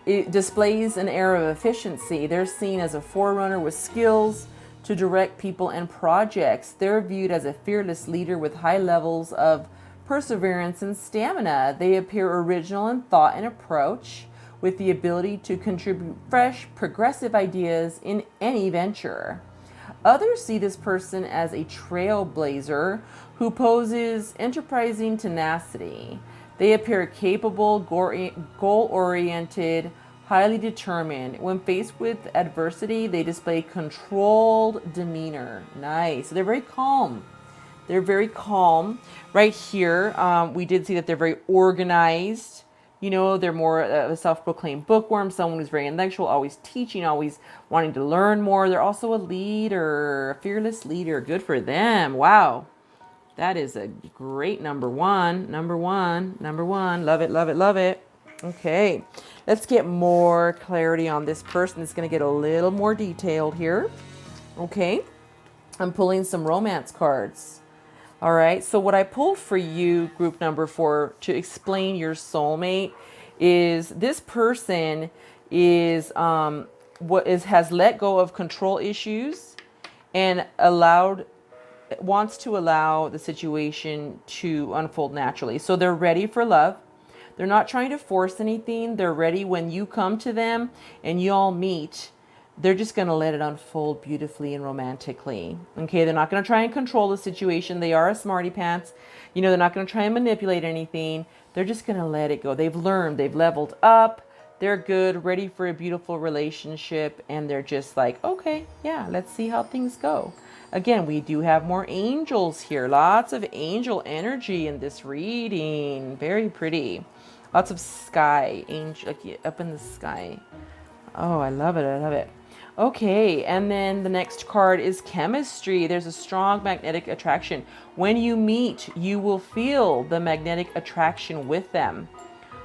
it displays an air of efficiency. They're seen as a forerunner with skills to direct people and projects. They're viewed as a fearless leader with high levels of perseverance and stamina. They appear original in thought and approach, with the ability to contribute fresh, progressive ideas in any venture. Others see this person as a trailblazer who poses enterprising tenacity. They appear capable, goal-oriented, highly determined. When faced with adversity, they display controlled demeanor. Nice. So they're very calm. They're very calm. Right here, we did see that they're very organized. You know, they're more a self-proclaimed bookworm, someone who's very intellectual, always teaching, always wanting to learn more. They're also a leader, a fearless leader. Good for them. Wow. That is a great number 1. Number 1. Number 1. Love it, love it, love it. Okay. Let's get more clarity on this person. It's going to get a little more detailed here. Okay. I'm pulling some romance cards. All right. So what I pulled for you, group number 4, to explain your soulmate is this person is has let go of control issues and wants to allow the situation to unfold naturally. So they're ready for love. They're not trying to force anything. They're ready when you come to them and you all meet. They're just going to let it unfold beautifully and romantically. Okay, they're not going to try and control the situation. They are a smarty pants. You know, they're not going to try and manipulate anything. They're just going to let it go. They've learned. They've leveled up. They're good, ready for a beautiful relationship. And they're just like, okay, yeah, let's see how things go. Again, we do have more angels here. Lots of angel energy in this reading. Very pretty. Lots of sky, angel up in the sky. Oh, I love it. I love it. Okay, and then the next card is chemistry. There's a strong magnetic attraction. When you meet, you will feel the magnetic attraction with them.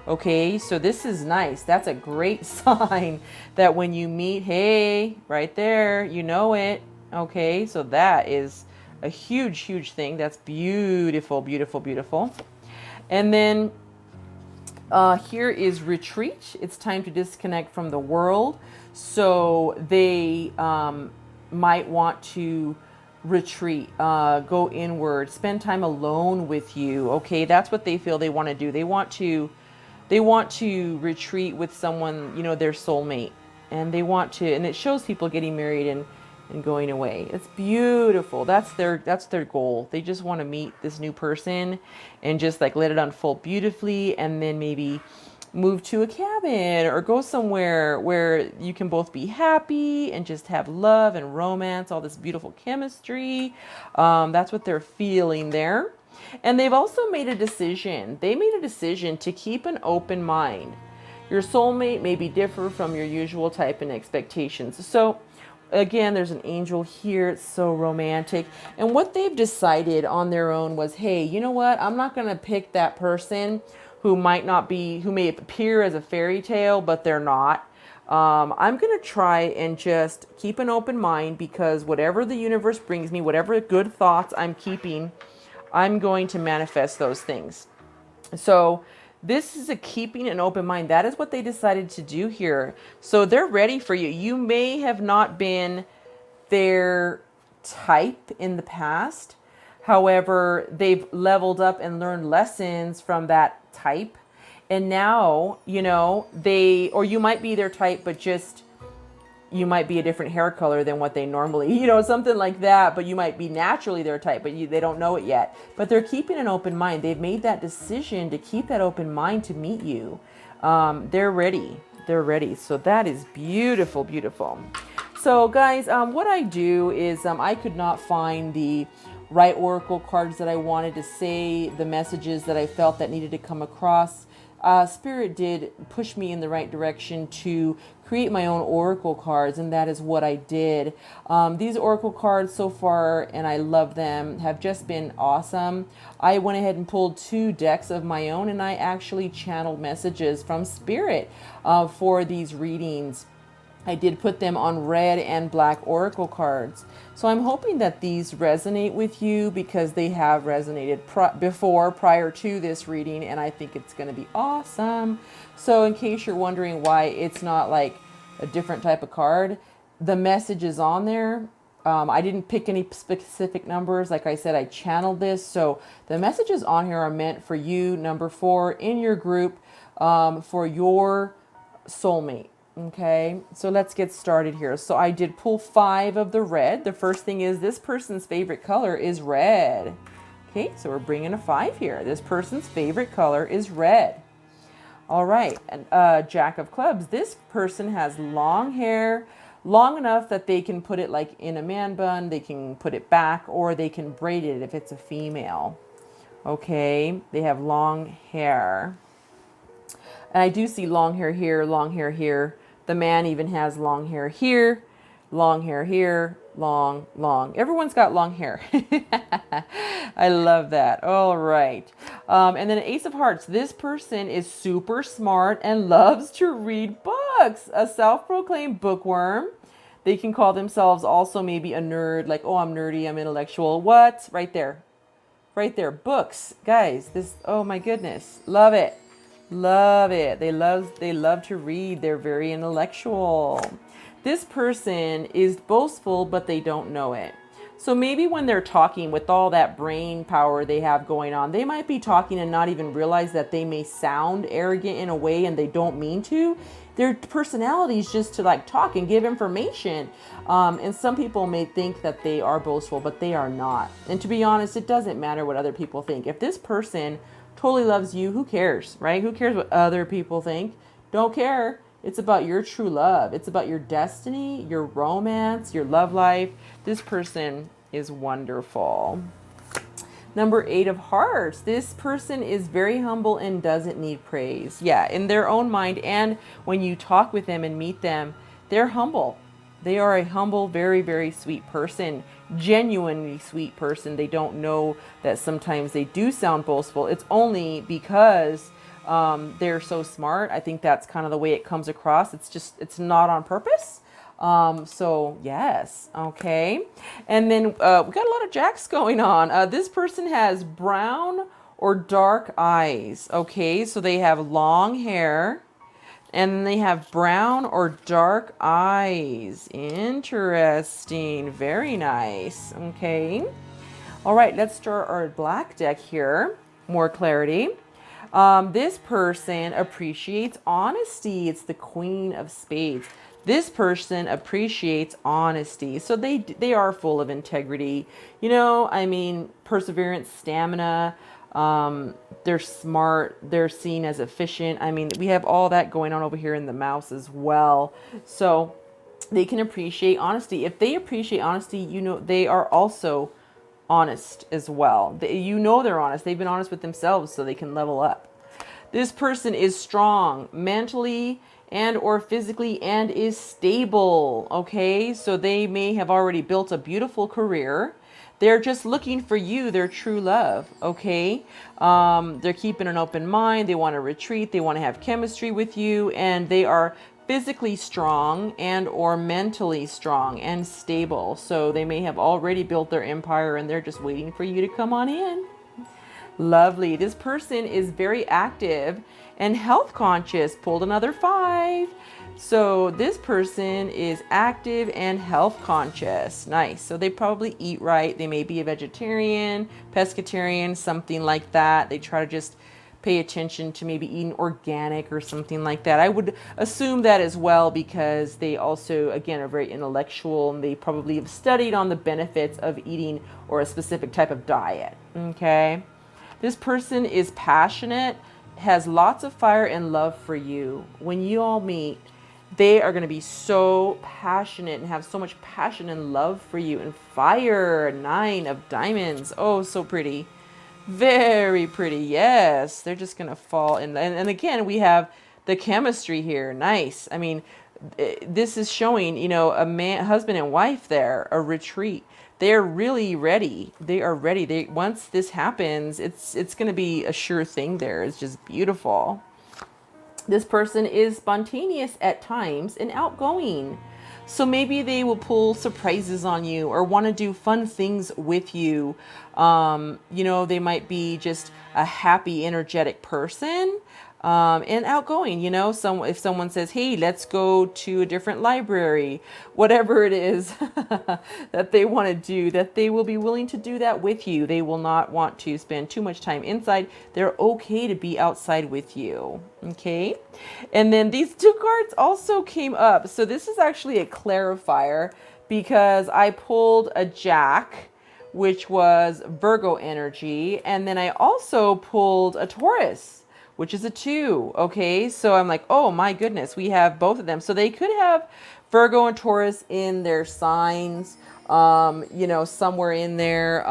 Okay, so this is nice. That's a great sign that when you meet, hey, right there, you know it. Okay, so that is a huge, huge thing. That's beautiful, beautiful, beautiful. And then here is retreat. It's time to disconnect from the world. So they might want to retreat, go inward, spend time alone with you. Okay, that's what they feel they want to do. They want to retreat with someone, you know, their soulmate, and they want to, and it shows people getting married and going away. It's beautiful. That's their goal. They just want to meet this new person and just like let it unfold beautifully, and then maybe move to a cabin or go somewhere where you can both be happy and just have love and romance, all this beautiful chemistry. That's what they're feeling there. And they've also made a decision. They made a decision to keep an open mind. Your soulmate may be different from your usual type and expectations. So again, there's an angel here. It's so romantic. And what they've decided on their own was, hey, you know what? I'm not going to pick that person who may appear as a fairy tale, but they're not. I'm going to try and just keep an open mind, because whatever the universe brings me, whatever good thoughts I'm keeping, I'm going to manifest those things. So this is a keeping an open mind. That is what they decided to do here. So they're ready for you. You may have not been their type in the past. However, they've leveled up and learned lessons from that type. And now, you know, or you might be their type, but just, you might be a different hair color than what they normally, you know, something like that. But you might be naturally their type, but they don't know it yet. But they're keeping an open mind. They've made that decision to keep that open mind to meet you. They're ready. They're ready. So that is beautiful, beautiful. So guys, what I do is I could not find the right oracle cards that I wanted to say, the messages that I felt that needed to come across. Spirit did push me in the right direction to create my own oracle cards, and that is what I did. These oracle cards so far, and I love them, have just been awesome. I went ahead and pulled 2 decks of my own, and I actually channeled messages from spirit for these readings. I did put them on red and black oracle cards. So I'm hoping that these resonate with you, because they have resonated prior to this reading, and I think it's going to be awesome. So in case you're wondering why it's not like a different type of card, the message is on there. I didn't pick any specific numbers. Like I said, I channeled this. So the messages on here are meant for you, number 4, in your group, for your soulmate. Okay, so let's get started here. So I did pull 5 of the red. The first thing is, this person's favorite color is red. Okay, so we're bringing a 5 here. This person's favorite color is red. All right, and Jack of Clubs. This person has long hair, long enough that they can put it like in a man bun, they can put it back, or they can braid it if it's a female. Okay, they have long hair. And I do see long hair here, long hair here. The man even has long hair here, long hair here, long. Everyone's got long hair. I love that. All right. And then Ace of Hearts. This person is super smart and loves to read books. A self-proclaimed bookworm. They can call themselves also maybe a nerd, like, oh, I'm nerdy, I'm intellectual. What? Right there. Right there. Books. Guys, this, oh my goodness. Love it. Love it. They love to read. They're very intellectual. This person is boastful, but they don't know it. So maybe when they're talking with all that brain power they have going on, they might be talking and not even realize that they may sound arrogant in a way, and they don't mean to. Their personality is just to like talk and give information. And some people may think that they are boastful, but they are not. And to be honest, it doesn't matter what other people think. If this person totally loves you, who cares, right? Who cares what other people think? Don't care. It's about your true love. It's about your destiny, your romance, your love life. This person is wonderful. Number 8 of Hearts. This person is very humble and doesn't need praise. Yeah, in their own mind, and when you talk with them and meet them, they're humble. They are a humble, very, very sweet person, genuinely sweet person. They don't know that sometimes they do sound boastful. It's only because they're so smart. I think that's kind of the way it comes across. It's not on purpose. So yes. Okay. And then we got a lot of jacks going on. This person has brown or dark eyes. Okay. So they have long hair. And they have brown or dark eyes. Interesting. Very nice. Okay. All right. Let's start our black deck here. More clarity. This person appreciates honesty. It's the Queen of Spades. This person appreciates honesty. So they are full of integrity. You know, I mean, perseverance, stamina. They're smart. They're seen as efficient. I mean, we have all that going on over here in the mouse as well. So they can appreciate honesty. If they appreciate honesty, you know, they are also honest as well. You know, they're honest. They've been honest with themselves, so they can level up. This person is strong mentally and or physically and is stable. Okay. So they may have already built a beautiful career. They're just looking for you, their true love, okay? They're keeping an open mind. They want to retreat. They want to have chemistry with you. And they are physically strong and or mentally strong and stable. So they may have already built their empire and they're just waiting for you to come on in. Lovely. This person is very active and health conscious. Pulled another 5. So this person is active and health conscious. Nice. So they probably eat right. They may be a vegetarian, pescatarian, something like that. They try to just pay attention to maybe eating organic or something like that. I would assume that as well, because they also, again, are very intellectual and they probably have studied on the benefits of eating or a specific type of diet. Okay. This person is passionate, has lots of fire and love for you. When you all meet, they are going to be so passionate and have so much passion and love for you. And fire, 9 of diamonds. Oh, so pretty. Very pretty. Yes. They're just going to fall in. And again, we have the chemistry here. Nice. I mean, this is showing, you know, a man, husband and wife there, a retreat. They're really ready. They are ready. Once this happens, it's going to be a sure thing there. It's just beautiful. This person is spontaneous at times and outgoing. So maybe they will pull surprises on you or want to do fun things with you. You know, they might be just a happy, energetic person. And outgoing, you know, if someone says, hey, let's go to a different library, whatever it is that they want to do, that they will be willing to do that with you. They will not want to spend too much time inside. They're okay to be outside with you. Okay. And then these two cards also came up. So this is actually a clarifier because I pulled a Jack, which was Virgo energy. And then I also pulled a Taurus, which is a 2. Okay, so I'm like, oh my goodness, we have both of them. So they could have Virgo and Taurus in their signs, you know, somewhere in there.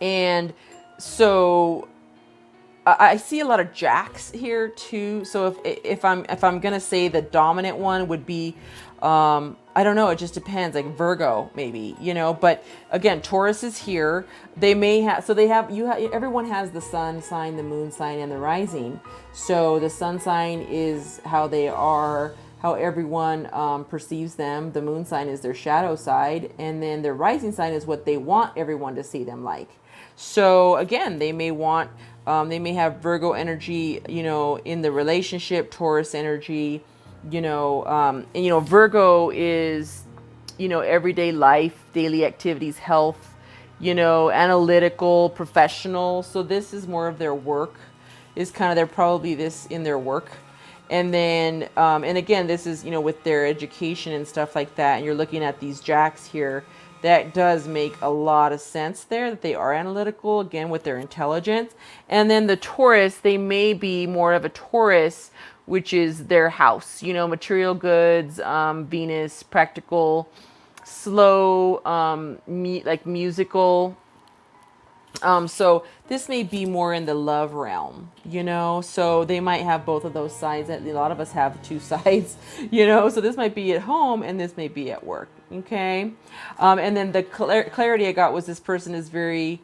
And so I see a lot of Jacks here too. So if I'm gonna say the dominant one would be, I don't know, it just depends, like Virgo maybe, you know. But again, Taurus is here. They may have, so they have, everyone has the sun sign, the moon sign, and the rising. So the sun sign is how they are, how everyone perceives them. The moon sign is their shadow side, and then their rising sign is what they want everyone to see them like. So again, they may want, they may have Virgo energy, you know, in the relationship, Taurus energy, you know, and, you know, Virgo is, you know, everyday life, daily activities, health, you know, analytical, professional. So this is more of their work, is kind of, they're probably this in their work. And then, and again, this is, you know, with their education and stuff like that. And you're looking at these Jacks here. That does make a lot of sense there, that they are analytical, again, with their intelligence. And then the Taurus, they may be more of a Taurus, which is their house, you know, material goods, Venus, practical, slow, like musical. So this may be more in the love realm, you know, so they might have both of those sides. A lot of us have two sides, you know, so this might be at home and this may be at work. Okay. And then the clarity I got was this person is very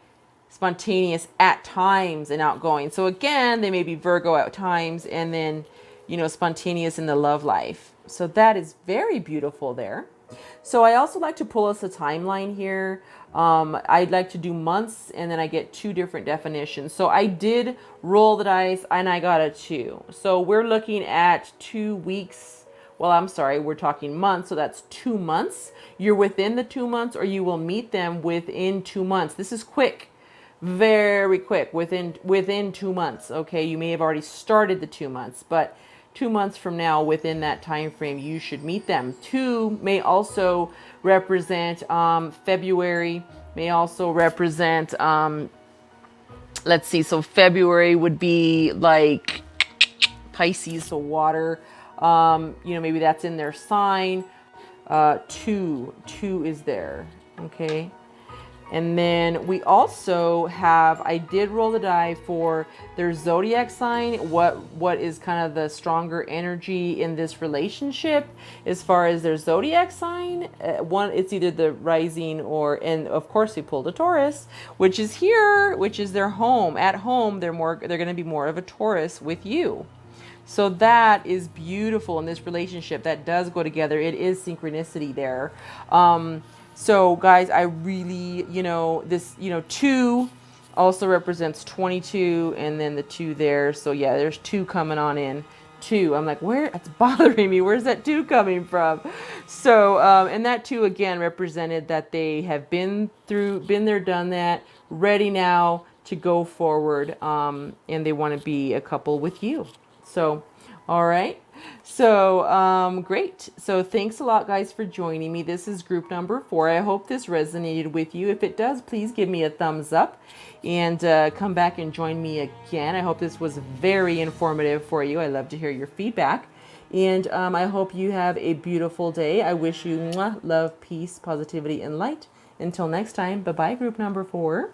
spontaneous at times and outgoing. So again, they may be Virgo at times and then, you know, spontaneous in the love life. So that is very beautiful there. So I also like to pull us a timeline here. I'd like to do months and then I get 2 different definitions. So I did roll the dice and I got a 2. So we're looking at 2 weeks. Well, I'm sorry, we're talking months. So that's 2 months. You're within the 2 months or you will meet them within 2 months. This is quick, very quick, within 2 months. Okay, you may have already started the 2 months, but 2 months from now, within that time frame, you should meet them. 2 may also represent February, may also represent, let's see, so February would be like Pisces, so water, you know, maybe that's in their sign. 2 is there, okay? And then we also have, I did roll the die for their zodiac sign. What is kind of the stronger energy in this relationship as far as their zodiac sign? One, it's either the rising or, and of course we pulled a Taurus, which is here, which is their home. At home, they're going to be more of a Taurus with you. So that is beautiful in this relationship. That does go together. It is synchronicity there. So guys, I really, you know, this, you know, 2 also represents 22 and then the 2 there. So yeah, there's 2 coming on in. 2. I'm like, where? It's bothering me. Where's that 2 coming from? So, and that 2 again represented that they have been there, done that, ready now to go forward. And they want to be a couple with you. So, all right. So, great. So thanks a lot, guys, for joining me. This is group number 4. I hope this resonated with you. If it does, please give me a thumbs up and come back and join me again. I hope this was very informative for you. I love to hear your feedback. And I hope you have a beautiful day. I wish you love, peace, positivity, and light. Until next time, bye-bye, group number 4.